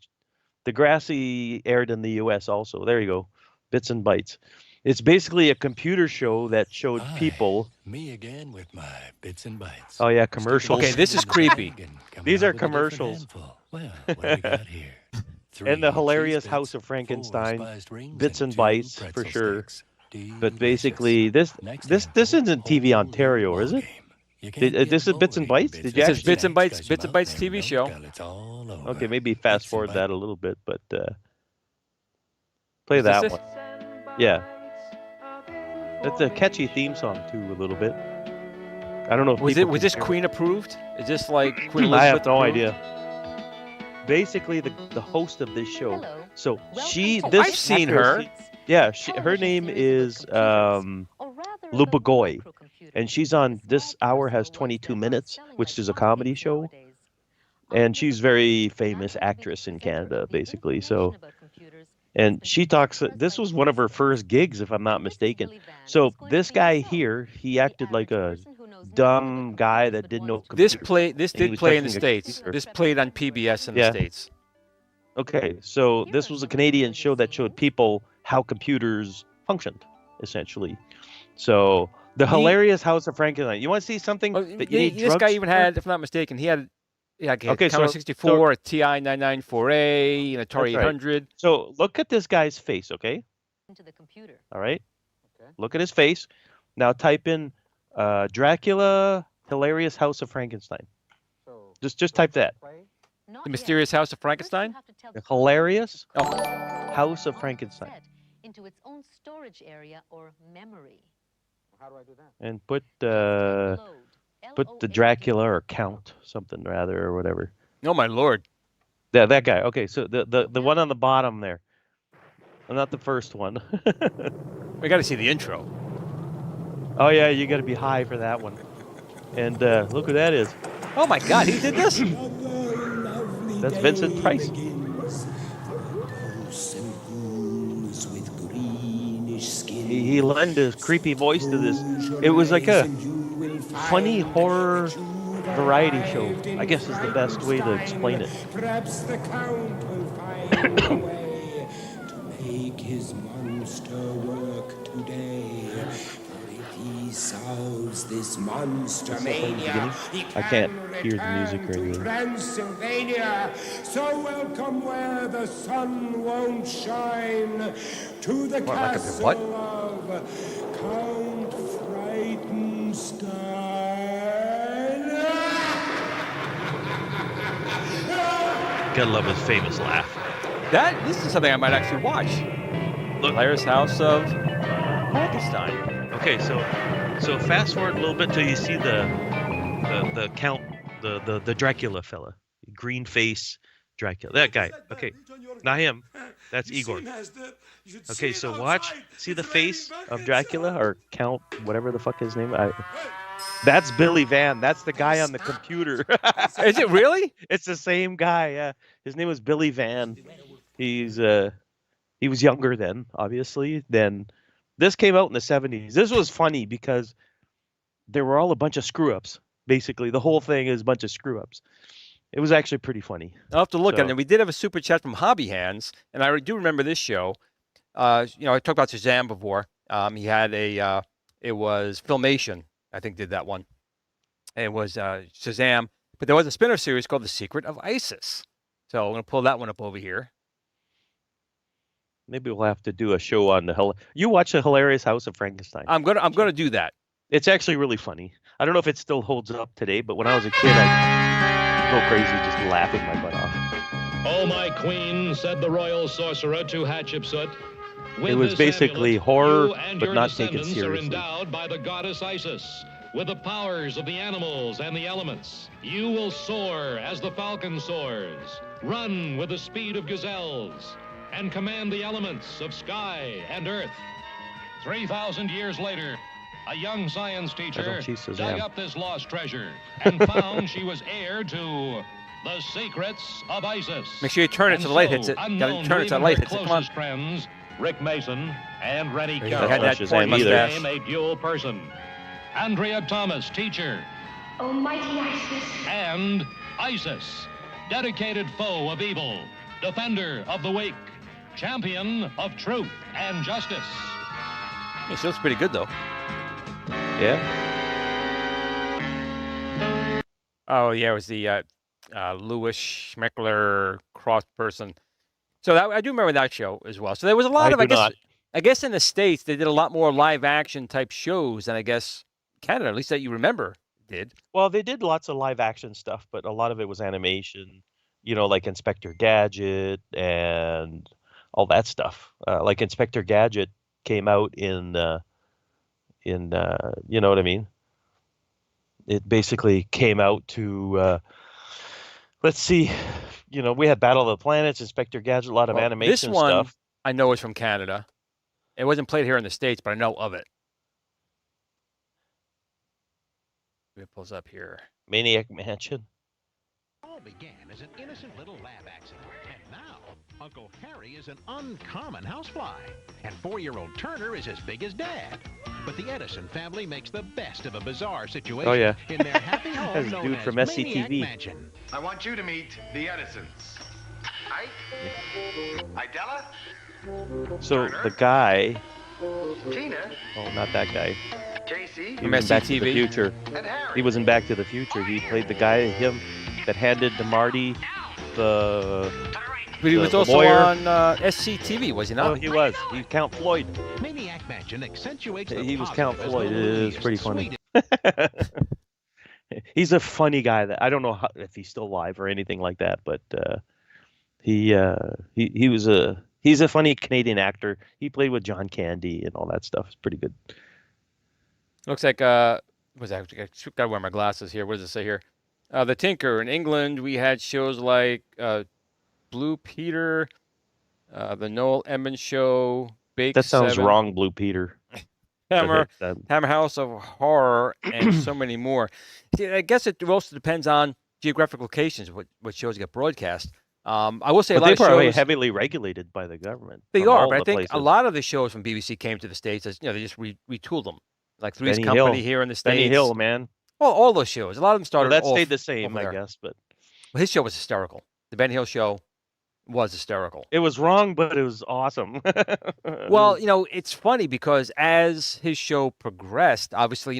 aired in the U.S. also. There you go. Bits and Bytes. It's basically a computer show that showed people. Me again with my bits and bytes. Oh yeah, commercials. Okay, this is creepy. These are commercials. Well, what do we got here? And the hilarious House of Frankenstein. Bits and Bytes for sure. But basically, this isn't TV Ontario, is it? This is Bits and Bytes. Did you This is actually? Bits and Bytes TV show. Okay, maybe fast forward that a little bit, but play Is this that it? one. Yeah, it's a catchy theme song too, a little bit. I don't know if Was people this compare- Queen approved? Is this like Queen Elizabeth? I have no approved? idea. Basically, the host of this show. Hello. So Welcome to this I've seen actress- her. Yeah, her name is Lubagoy, and she's on this hour has 22 minutes, which is a comedy show, and she's very famous actress in Canada, basically. So, and she talks. This was one of her first gigs, if I'm not mistaken. So this guy here, he acted like a dumb guy that didn't know. This computers. did And he was play in the touching a States. computer. This played on PBS in the Yeah. States. Okay, so this was a Canadian show that showed people how computers functioned, essentially. So the hilarious House of Frankenstein. You want to see something Oh, that you need this drugs guy even for? had, if I'm not mistaken, he had like a Okay, Commodore so- 64, a TI 994A, an Atari That's right. 800. So look at this guy's face, okay? Into the computer. All right. Look at his face. Now type in Dracula hilarious House of Frankenstein. Just type that. Not The yet. Mysterious House of First, you Frankenstein? have to tell the Hilarious Oh. House of Frankenstein. set into its own storage area or memory. And put Load, the L-O-A-D. Dracula or Count something rather or whatever. Oh, my Lord. That guy. Okay, so the one on the bottom there. Well, not the first one. We got to see the intro. Oh yeah, you got to be high for that one. And look who that is. Oh, my God. He did this? That's Vincent Price. He lent his creepy voice to this. It was like a funny horror variety show, I guess is the best way to explain it. Perhaps the Count will find a way to make his monster work today. For if he solves this monster mania, he I can't can hear the music return or anything. to Transylvania. So welcome where the sun won't shine to the What, like a castle what? of Count Frightenstein. Gotta love his famous laugh. This is something I might actually watch. Look. Hilarious House of Frankenstein. Okay, so fast forward a little bit till you see the Count, the Dracula fella, green face Dracula. That guy. Okay, not him. That's Igor. Okay, so see the face of Dracula or Count, whatever the fuck his name. That's Billy Van. That's the guy on the computer. Is it really? It's the same guy. Yeah, his name was Billy Van. He was younger then, obviously. Then this came out in the 70s. This was funny because there were all a bunch of screw ups. Basically, the whole thing is a bunch of screw ups. It was actually pretty funny. I'll have to look So- at it. We did have a super chat from Hobby Hands, and I do remember this show. I talked about Shazam before. He had it was Filmation, I think, did that one. It was Shazam, but there was a spin-off series called The Secret of Isis. So I'm going to pull that one up over here. Maybe we'll have to do a show on you watch the Hilarious House of Frankenstein. I'm gonna do that. It's actually really funny. I don't know if it still holds up today, but when I was a kid, I'd go crazy just laughing my butt off. Oh, my queen, said the royal sorcerer to Hatshepsut. It was basically horror, but not taken seriously. seriously. Are endowed by the goddess Isis with the powers of the animals and the elements. You will soar as the falcon soars, run with the speed of gazelles, and command the elements of sky and earth. 3,000 years later, a young science teacher cheese Shazam. dug up this lost treasure and found she was heir to the secrets of Isis. Make sure you turn it And till the light so, hits it. Got unknown to turn it to till the even light her hits it. Come on. closest friends, Rick Mason and Rennie He Carroll, had that Shazam point either. mustache. became a dual person. Andrea Thomas, teacher, Almighty Isis. and Isis, dedicated foe of evil, defender of the weak, champion of truth and justice. Hey, she looks pretty good though. Yeah. Oh yeah, it was the Louis Schmeckler Croft person. So I do remember that show as well. So there was a lot I of do not. I guess in the States they did a lot more live action type shows than I guess Canada, at least that you remember, did. Well, they did lots of live action stuff, but a lot of it was animation. Like Inspector Gadget and all that stuff. Like Inspector Gadget came out in you know what I mean? It basically came out to let's see, we had Battle of the Planets, Inspector Gadget, a lot of Well, animation this one stuff. I know is from Canada. It wasn't played here in the States, but I know of it. It pulls up here. Maniac Mansion. All began as an innocent little lab accident, and now Uncle Harry is an uncommon housefly, and 4-year-old Turner is as big as Dad. But the Edison family makes the best of a bizarre situation Oh, yeah. in their happy home That's a known dude as from Maniac SCTV. Mansion. I want you to meet the Edisons. Idella? So the guy, Tina? not that guy. Casey? He was in Back to the SCTV. Future. And Harry? He was in Back to the Future. He played the guy, that handed to Marty the. But he was the also lawyer. on SCTV, was he Oh, not? he was. He Count Floyd. Maniac Mansion accentuates the He was positive Count as Floyd. the It is movie's pretty funny. sweetest He's a funny guy. That I don't know if he's still alive or anything like that, but he he's a funny Canadian actor. He played with John Candy and all that stuff. It's pretty good. Looks like was that? I gotta wear my glasses here. What does it say here? The Tinker in England. We had shows like Blue Peter, the Noel Emmons Show, Bake That sounds 7, wrong, Blue Peter. Hammer, That- Hammer House of Horror, and so many more. See, I guess it also depends on geographic locations. What shows get broadcast. I will say a But lot they of probably shows. heavily regulated by the government. They from are, all but I the think a places. lot of the shows from BBC came to the States as they just retooled them. Like Three's Benny Company Hill. here in the States. Benny Hill, man. Well, all those shows. A lot of them Well, started that off stayed the same, over I there. guess, but Well, his show was hysterical. The Benny Hill show was hysterical. it was wrong, but it was awesome. Well, it's funny because as his show progressed, obviously,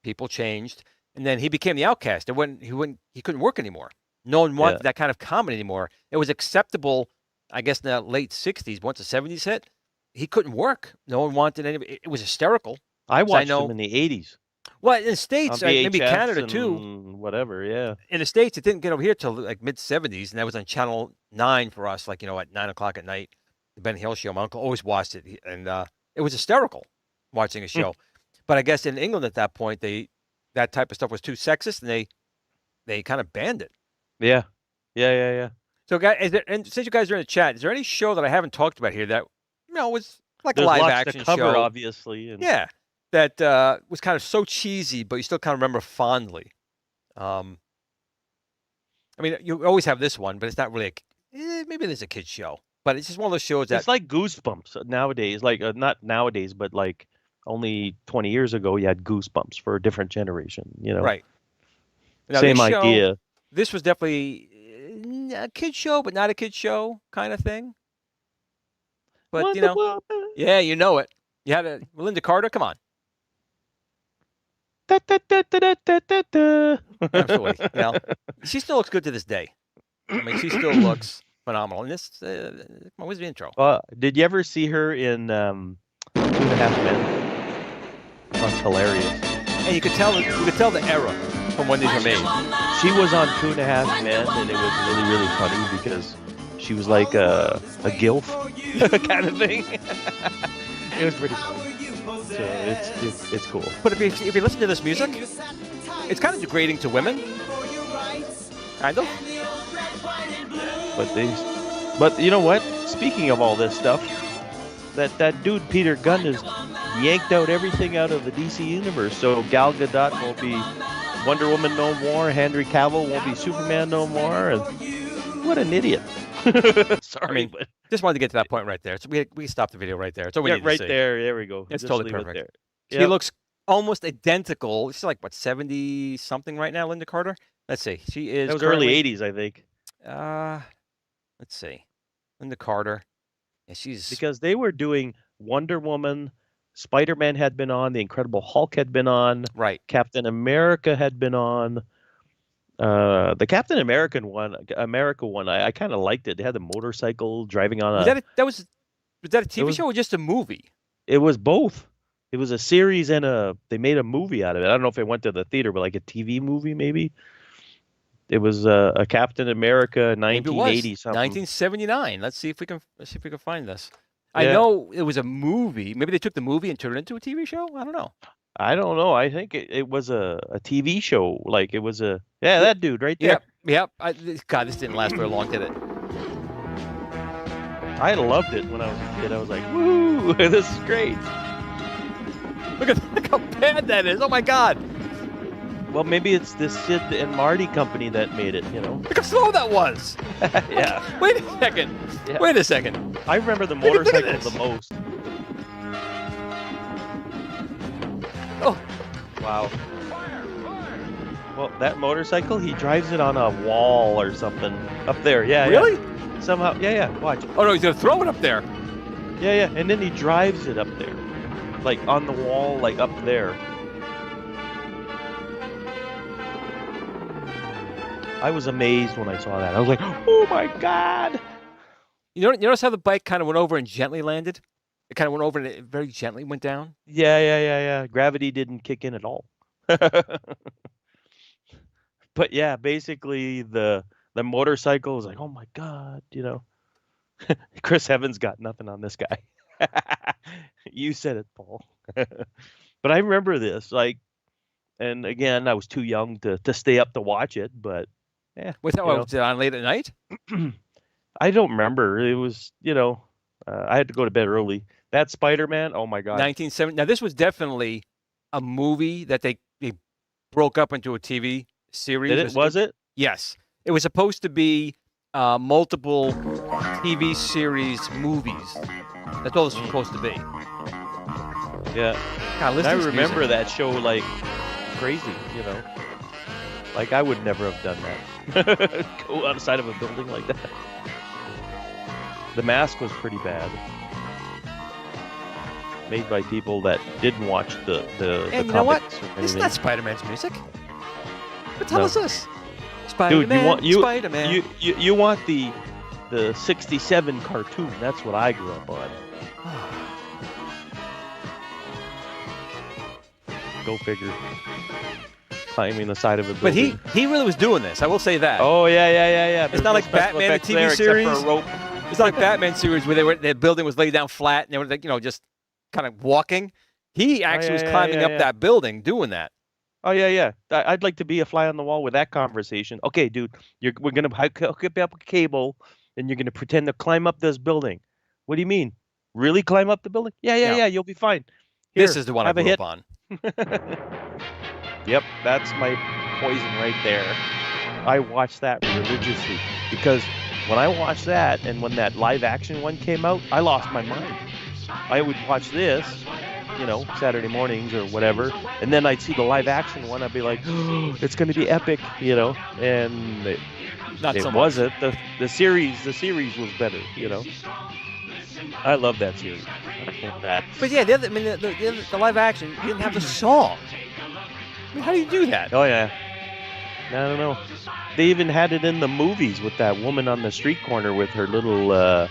people changed, and then he became the outcast. He couldn't work anymore. No one wanted that kind of comedy anymore. It was acceptable, I guess, in the late '60s. Once the '70s hit, he couldn't work. No one wanted any. It was hysterical. I watched know- him in the '80s. Well, in the States, on maybe VHS Canada too. and whatever, yeah. In the States, it didn't get over here till like mid '70s, and that was on Channel 9 for us, like at 9 o'clock at night. The Ben Hill show. My uncle always watched it, and it was hysterical watching a show. But I guess in England at that point, that type of stuff was too sexist, and they kind of banned it. Yeah. Yeah. So, guys, and since you guys are in the chat, is there any show that I haven't talked about here that was like There's a live lots action to cover, show? obviously. And Yeah, that was kind of so cheesy, but you still kind of remember fondly. I mean, you always have this one, but it's not really maybe there's a kid's show, but it's just one of those shows that It's like Goosebumps nowadays. Like not nowadays, but like only 20 years ago, you had Goosebumps for a different generation. right. Now, Same this show- idea. This was definitely a kid show, but not a kid show kind of thing. But Wonder Woman. yeah, you know it. You had Linda Carter. Come on, Da, da, da, da, da, da, da, da. absolutely. She still looks good to this day. I mean, she still looks phenomenal. And this, come on, where's the intro? Did you ever see her in 2.5 Men? That's hilarious. And you could tell the era from when these were made. She was on 2.5 Men, and it was really, really funny because she was like a gilf kind of thing. It was pretty funny. So it's cool. But if you listen to this music, it's kind of degrading to women. Kind of. But you know what? Speaking of all this stuff, that dude Peter Gunn has yanked out everything out of the DC universe. So Gal Gadot won't be Wonder Woman no more. Henry Cavill won't be Superman no more. And what an idiot! Sorry, but just wanted to get to that point right there. So we can stop the video right there. It's all we yeah, need to right see. there. There we go. It's Just totally leave it perfect. there. She Yep. looks almost identical. She's like, what, 70 something right now, Linda Carter? Let's see. She is. That was currently- early '80s, I think. Let's see. Linda Carter. Yeah, she's. Because they were doing Wonder Woman, Spider-Man had been on, The Incredible Hulk had been on, Right. Captain America had been on. The Captain America one, I kind of liked it. They had the motorcycle driving on Was a. was that a TV was- show or just a movie? It was both. It was a series and they made a movie out of it. I don't know if it went to the theater, but like a TV movie maybe. It was a Captain America Maybe it was 1980 something. 1979. Let's see if we can find this. I Yeah. know it was a movie. Maybe they took the movie and turned it into a TV show. I don't know. I don't know. I think it was a TV show. Like it was that dude right there. Yep. God, this didn't last very long, did it? I loved it when I was a kid. I was like, woo, this is great. Look how bad that is. Oh my God. Well, maybe it's the Sid and Marty company that made it, Look how slow that was. Yeah. Wait a second. Yeah. Wait a second. I remember the Look at motorcycle this. the most. Oh. Wow. Well, that motorcycle, he drives it on a wall or something up there. Yeah. Really? Yeah. Somehow. Yeah. Watch. Oh no, he's gonna throw it up there. Yeah. And then he drives it up there, like on the wall, like up there. I was amazed when I saw that. I was like, oh my God. You notice how the bike kind of went over and gently landed? It kind of went over and it very gently went down. Yeah. Gravity didn't kick in at all. But yeah, basically the motorcycle was like, oh my God, Chris Evans got nothing on this guy. You said it, Paul. But I remember this, like, and again, I was too young to stay up to watch it, but yeah. Was that was it on late at night? I don't remember. It was, I had to go to bed early. That Spider-Man, oh my God. 1970. Now, this was definitely a movie that they broke up into a TV series. Did it? Was it? Yes. It was supposed to be multiple TV series movies. That's all it's supposed to be. Yeah. God, I remember that show like crazy, Like I would never have done that. Go outside of a building like that. The Mask was pretty bad. Made by people that didn't watch the And you know what? It's not Spider-Man's music. What the hell is this? Spider-Man, Dude, Spider-Man. You want the 67 cartoon. That's what I grew up on. Go figure. Climbing the side of a building. But he really was doing this. I will say that. Oh yeah. It's not like Batman the TV series. For a rope. It's not like Batman series where the building was laid down flat and they were like, just kind of walking. He actually was climbing up that building doing that. Oh yeah. I'd like to be a fly on the wall with that conversation. Okay, dude, we're gonna hook up a cable and you're gonna pretend to climb up this building. What do you mean? Really climb up the building? Yeah. You'll be fine. Here, this is the one I grew up on. Yep, that's my poison right there. I watched that religiously because when I watched that and when that live action one came out, I lost my mind. I would watch this, Saturday mornings or whatever, and then I'd see the live action one. I'd be like, oh, it's going to be epic, and it wasn't. The series was better, I love that series. But yeah, the live action didn't have the song. I mean, how do you do that? Oh yeah. I don't know. They even had it in the movies with that woman on the street corner with her little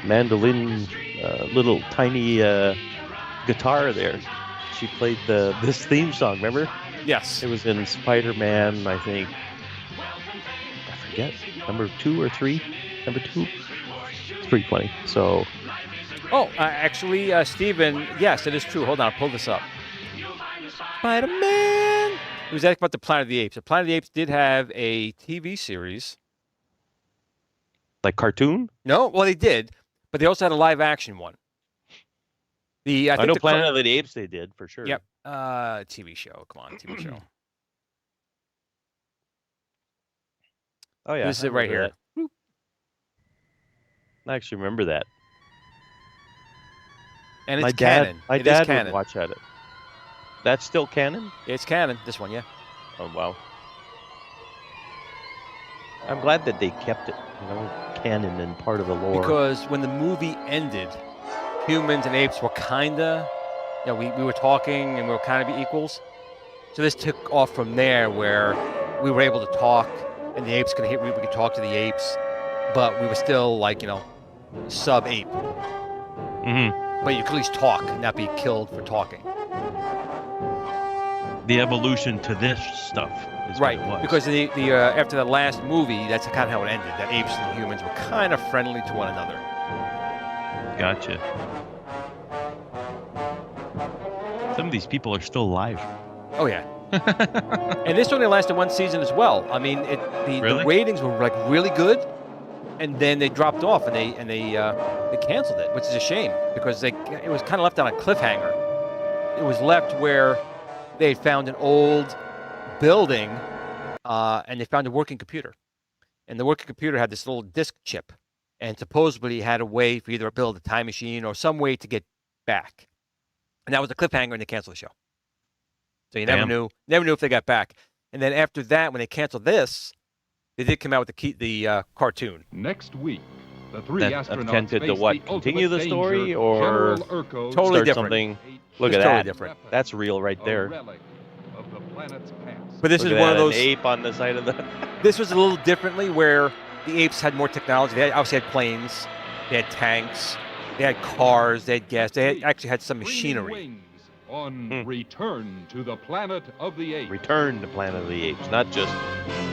mandolin, little tiny guitar there. She played this theme song. Remember? Yes. It was in Spider-Man, I think. I forget. Number 2 or 3. Number 2. It's pretty funny. So. Oh, actually, Stephen, yes, it is true. Hold on, I'll pull this up. Spider-Man. It was asking about the Planet of the Apes. The Planet of the Apes did have a TV series. Like cartoon? No, well, they did, but they also had a live action one. I know Planet of the Apes they did, for sure. Yep. TV show. Come on, TV show. Oh, yeah. This is it right here. I actually remember that. And it's canon. My dad would watch at it. That's still canon? It's canon. This one, yeah. Oh, wow. I'm glad that they kept it, canon and part of the lore. Because when the movie ended, humans and apes were kinda, we were talking and we were kind of equals. So this took off from there where we were able to talk and the apes could we could talk to the apes, but we were still like, sub-ape. Mm-hmm. But you could at least talk and not be killed for talking. The evolution to this stuff is right, what it was. Because the after the last movie, that's kind of how it ended. That apes and humans were kind of friendly to one another. Gotcha. Some of these people are still alive. Oh yeah. And this only lasted one season as well. I mean, the ratings were like really good, and then they dropped off and they canceled it, which is a shame because it was kind of left on a cliffhanger. It was left where they had found an old building, and they found a working computer. And the working computer had this little disk chip, and supposedly had a way for either to build a time machine or some way to get back. And that was the cliffhanger, and they canceled the show. So you never knew if they got back. And then after that, when they canceled this, they did come out with the cartoon. Next week, the three astronauts attempted to what? Continue the story danger, or totally different? Something? Look it's at totally that. Different. That's real right there. Of the planet's past. But this Look is at one of that, those an ape on the side of the. This was a little differently where the apes had more technology. They obviously had planes, they had tanks, they had cars, they had gas, actually had some machinery. on Return to the Planet of the Apes. Return to Planet of the Apes, not just.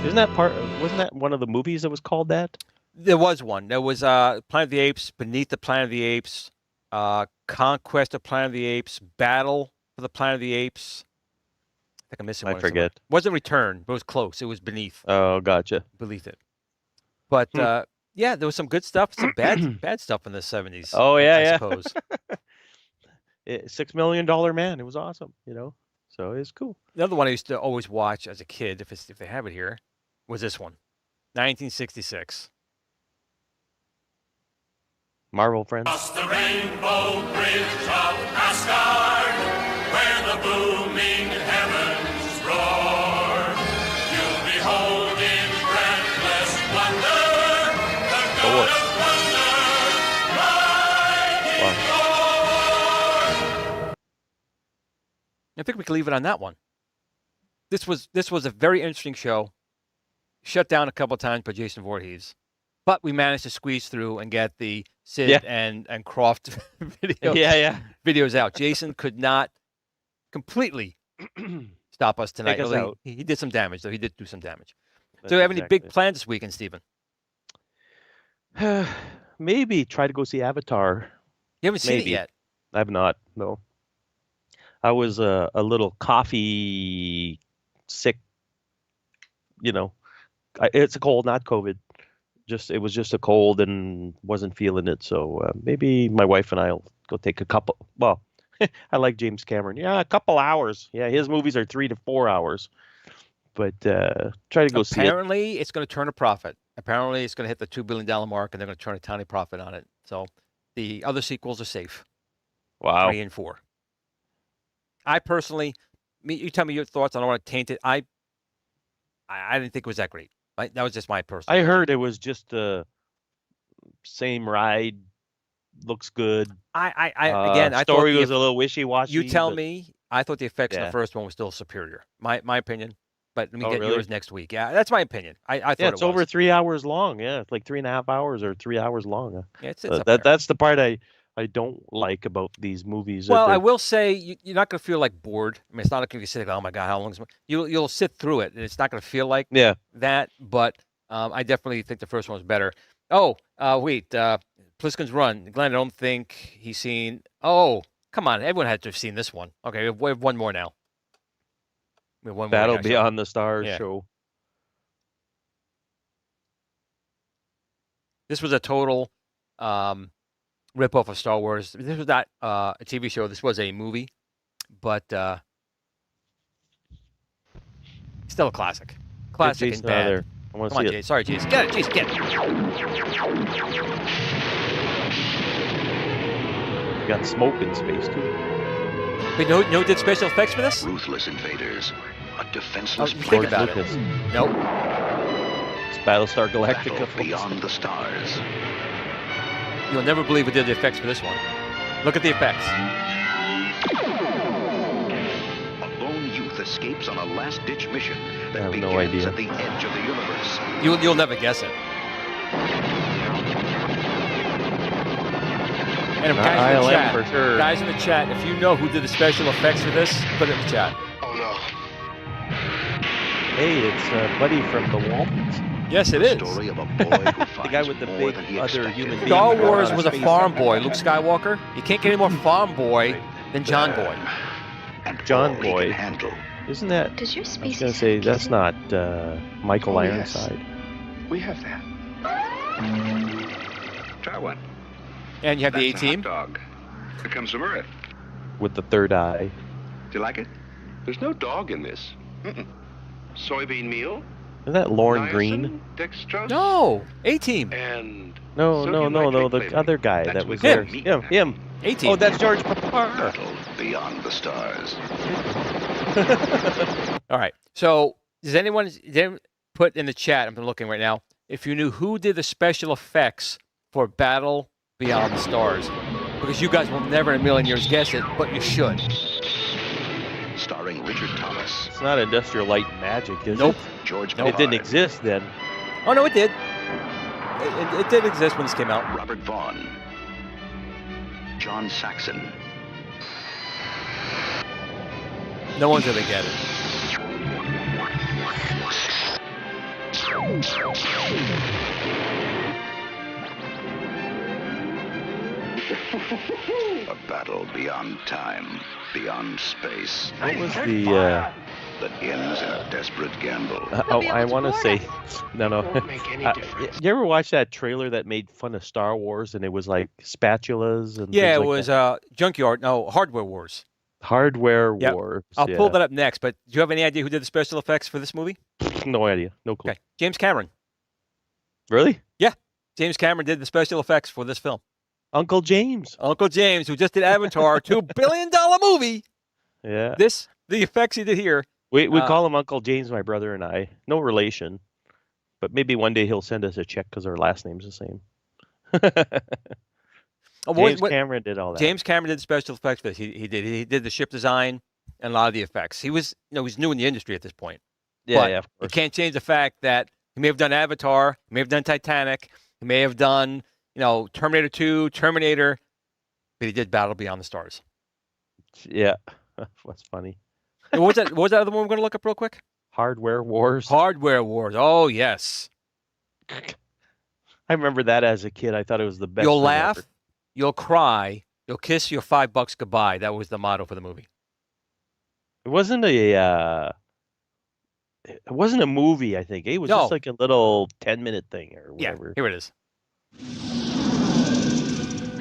Isn't that part? Wasn't that one of the movies that was called that? There was one. There was Planet of the Apes, Beneath the Planet of the Apes, Conquest of Planet of the Apes, Battle for the Planet of the Apes. I think I'm missing one. I forget. It wasn't Return, but it was close. It was Beneath. Oh, gotcha. Beneath it. But yeah, there was some good stuff, some bad stuff in the 70s. Oh yeah, I yeah. suppose. $6 Million Man. It was awesome, So it's cool. The other one I used to always watch as a kid, if they have it here, was this one, 1966. Marvel Friends. Across the rainbow bridge of Asgard, where the booming heavens roar, you'll behold in breathless wonder the God of wonder, mighty Thor. I think we can leave it on that one. This was a very interesting show. Shut down a couple of times by Jason Voorhees. But we managed to squeeze through and get the Sid and Krofft videos out. Jason could not completely stop us tonight. Take us out. He did some damage, though. He did do some damage. That's So, do you have any exactly big plans this weekend, Stephen? Maybe try to go see Avatar. You haven't seen it yet. I have not. No. I was a little coffee sick. It's a cold, not COVID. It was just a cold and wasn't feeling it. So maybe my wife and I'll go take a couple. Well, I like James Cameron. Yeah, a couple hours. Yeah, his movies are 3 to 4 hours. But try to go see it. Apparently, it's going to turn a profit. Apparently, it's going to hit the $2 billion mark, and they're going to turn a tiny profit on it. So the other sequels are safe. Wow. 3 and 4. I personally, you tell me your thoughts. I don't want to taint it. I didn't think it was that great. That was just my personal. I heard it was just the same ride. Looks good. I story thought was a little wishy-washy. You tell me. I thought the effects in the first one was still superior. My opinion. But let me get yours next week. Yeah, that's my opinion. I thought it's over 3 hours long. Yeah, it's like 3.5 hours or 3 hours long. Yeah, it's up there. That's the part I don't like about these movies. Well, I will say you're not going to feel like bored. I mean, it's not going to be sitting. Oh my God, how long is it? You'll sit through it, and it's not going to feel like that. But I definitely think the first one was better. Oh, wait, Pliskin's Run. Glenn, I don't think he's seen. Oh, come on, everyone had to have seen this one. Okay, we have one more now. We have one more. Battle Beyond the Stars show. This was a total rip-off of Star Wars. This was not a TV show. This was a movie, but still a classic. Classic and bad. I want to Come see on, it. Jace. Sorry, Jace. Get it, Jace. Get it. You got smoke in space too. But no did special effects for this? Ruthless invaders, a defenseless think about it. Nope. It's Battlestar Galactica. Beyond the stars. You'll never believe we did the effects for this one. Look at the effects. A lone youth escapes on a last-ditch mission that I have begins no idea. at the edge of the universe. You'll never guess it. And guys in the chat, for sure. Guys in the chat, if you know who did the special effects for this, put it in the chat. Oh no. Hey, it's Buddy from the Waltons. Yes, it is. Story of a boy who The guy with the big other human being. Star Wars was a farm boy, Luke Skywalker. You can't get any more farm boy than John Boy. John Boy. Isn't that? Does your I was species gonna say have that's not Michael Oh, yes. Ironside. We have that. Try one. And you have the A-Team. Dog. It comes from Earth. With the third eye. Do you like it? There's no dog in this. Soybean meal. Isn't that Lauren Green? Dextrose. No, A-Team. And No, the other guy that was there. Him. A-Team. Oh, that's George Papar. Battle beyond the stars. All right. So does anyone put in the chat? I'm looking right now. If you knew who did the special effects for Battle Beyond the Stars, because you guys will never in a million years guess it, but you should. Starring Richard Thomas. It's not Industrial Light and Magic, is Nope. it? George It didn't exist then. Oh no, it did. It did exist when this came out. Robert Vaughn. John Saxon. No one's gonna get it. A battle beyond time, beyond space. What was the that ends in a desperate gamble. I want to say, no. You ever watch that trailer that made fun of Star Wars and it was like spatulas and Yeah, things it like was that? Hardware Wars. Hardware Yep. Wars. I'll yeah. pull that up next, but do you have any idea who did the special effects for this movie? No idea. No clue. Okay, James Cameron. Really? Yeah, James Cameron did the special effects for this film. Uncle James. Uncle James, who just did Avatar, $2 billion movie. Yeah. The effects he did here. We call him Uncle James, my brother and I. No relation. But maybe one day he'll send us a check because our last name's the same. James Cameron did all that. James Cameron did the special effects for this. He did the ship design and a lot of the effects. He was he's new in the industry at this point. Yeah, but yeah, of you course. can't change the fact that he may have done Avatar, he may have done Titanic, he may have done Terminator 2, Terminator, but he did Battle Beyond the Stars. Yeah, that's funny. And what was that other one we're going to look up real quick? Hardware Wars. Hardware Wars. Oh yes. I remember that as a kid. I thought it was the best. You'll thing laugh, ever. you'll cry, you'll kiss your $5 goodbye. That was the motto for the movie. It wasn't a. It wasn't a movie. I think it was No. just like a little 10-minute thing or whatever. Yeah, here it is.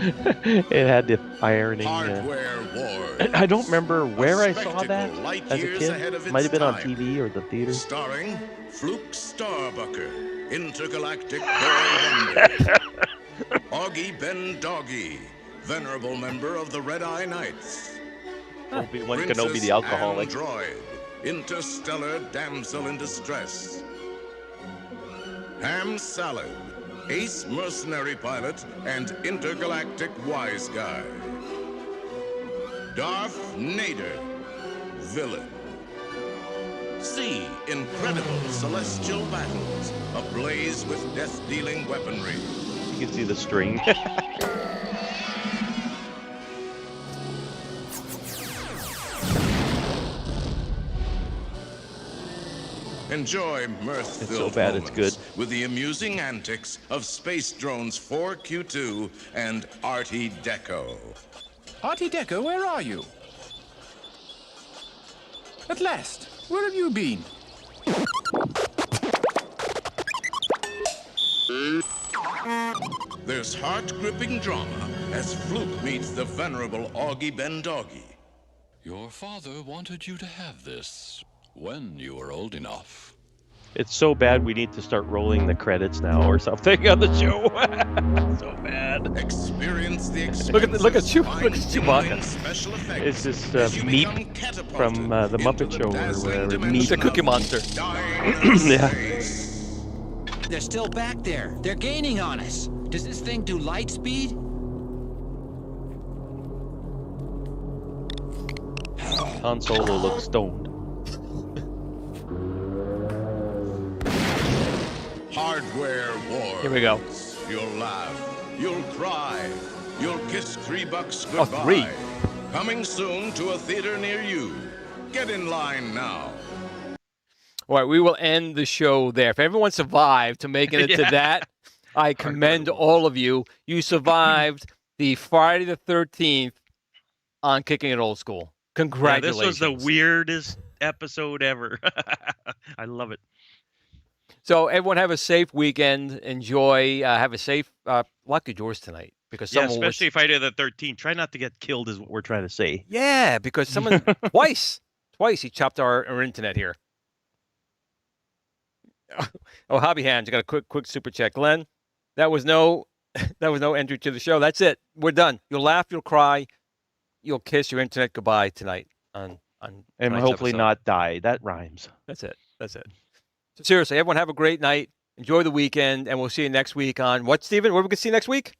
It had the ironing. Hardware Wars. I don't remember where I saw that light as a years ahead kid. of its Might have been on time. TV or the theater. Starring Fluke Starbucker, intergalactic boy wonder. Augie Ben Doggy, venerable member of the Red Eye Knights. Obi-Wan Kenobi, Princess the alcoholic. Android, interstellar damsel in distress. Ham Salad, ace mercenary pilot and intergalactic wise guy. Darth Nader, villain. See incredible celestial battles ablaze with death-dealing weaponry. You can see the string. Enjoy mirth-filled It's so bad it's moments good. with the amusing antics of Space Drones 4Q2 and Artie Deco. Artie Deco, where are you? At last, where have you been? There's heart-gripping drama as Fluke meets the venerable Augie Ben Doggy. Your father wanted you to have this when you were old enough. It's so bad we need to start rolling the credits now or something on the show. So bad. Experience the Look at Chewbacca. special effects. It's just as you Meep become catapulted from the Muppet into Show or dazzling whatever. dimension The Cookie of Monster. Yeah. They're still back there. They're gaining on us. Does this thing do light speed? Han Solo looks stoned. Hardware Wars. Here we go. You'll laugh. You'll cry. You'll kiss $3 Oh, goodbye. 3. Coming soon to a theater near you. Get in line now. All right, we will end the show there. If everyone survived to making it to that, I commend all of you. You survived the Friday the 13th on Kicking It Old School. Congratulations. Yeah, this was the weirdest episode ever. I love it. So everyone have a safe weekend. Enjoy. Have a safe luck of yours tonight. Because Yeah, someone especially Friday the 13th. Try not to get killed is what we're trying to say. Yeah, because someone twice he chopped our internet here. Oh, Hobby Hands, got a quick super chat. Glenn, that was no entry to the show. That's it. We're done. You'll laugh, you'll cry, you'll kiss your internet goodbye tonight on And tonight's hopefully episode. not die. That rhymes. That's it. So seriously, everyone have a great night. Enjoy the weekend, and we'll see you next week on what, Steven? What are we going to see next week?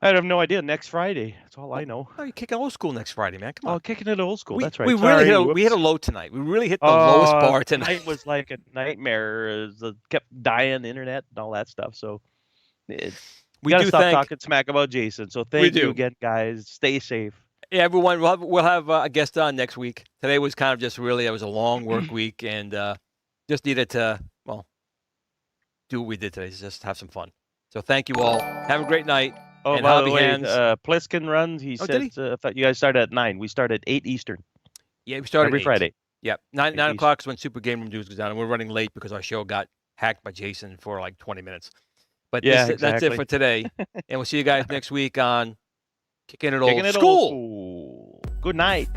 I have no idea. Next Friday. That's all I know. Oh, you're kicking old school next Friday, man. Come on. Oh, kicking it old school. That's right. We really Sorry. we hit a low tonight. We really hit the lowest bar tonight. It was like a nightmare. It kept dying, internet, and all that stuff. So we We gotta do stop thank- talking smack about Jason. So We thank do. you again, guys. Stay safe. Yeah, everyone, we'll have a guest on next week. Today was kind of just really, it was a long work week and just needed to, well, do what we did today, just have some fun. So thank you all. Have a great night. Oh, and by Hobby the way, Hands. Pliskin runs. He Oh, did said, I thought you guys started at 9. We start at 8 Eastern. Yeah, we started every at 8. Friday. Yep, 9 East. o'clock is when Super Game Room News goes down, and we're running late because our show got hacked by Jason for like 20 minutes. But Yeah, that's it exactly. for today, and we'll see you guys next week on Kickin' It Old Kickin' It School. Old School. Good night.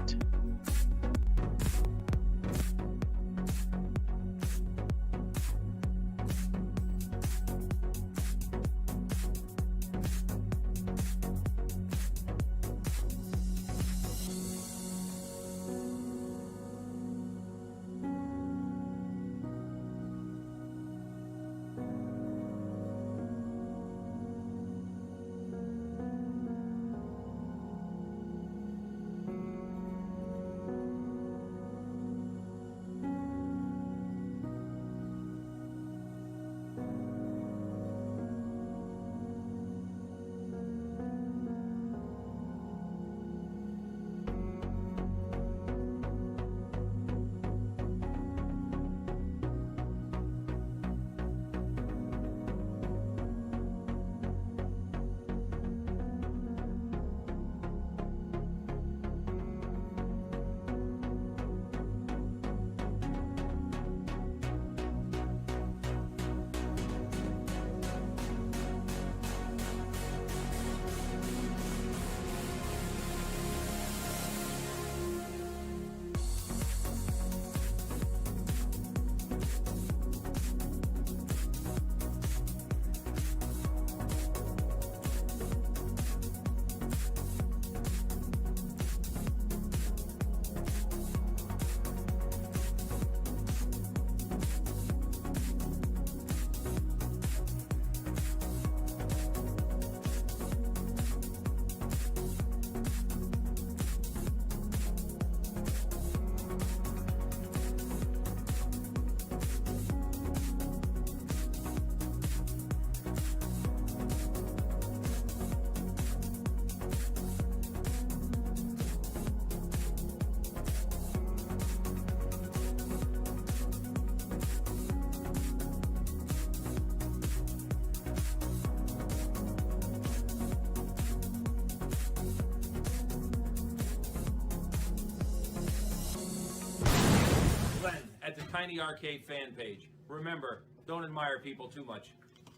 At the Tiny Arcade fan page. Remember, don't admire people too much.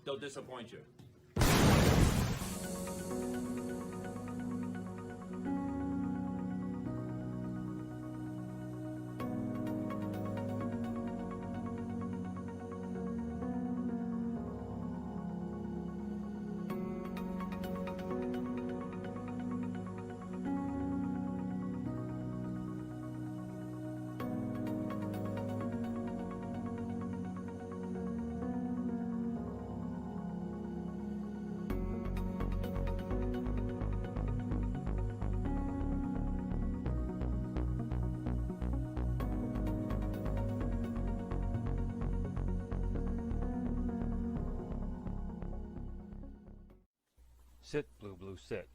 They'll disappoint you. Sit, Blue Blue, sit.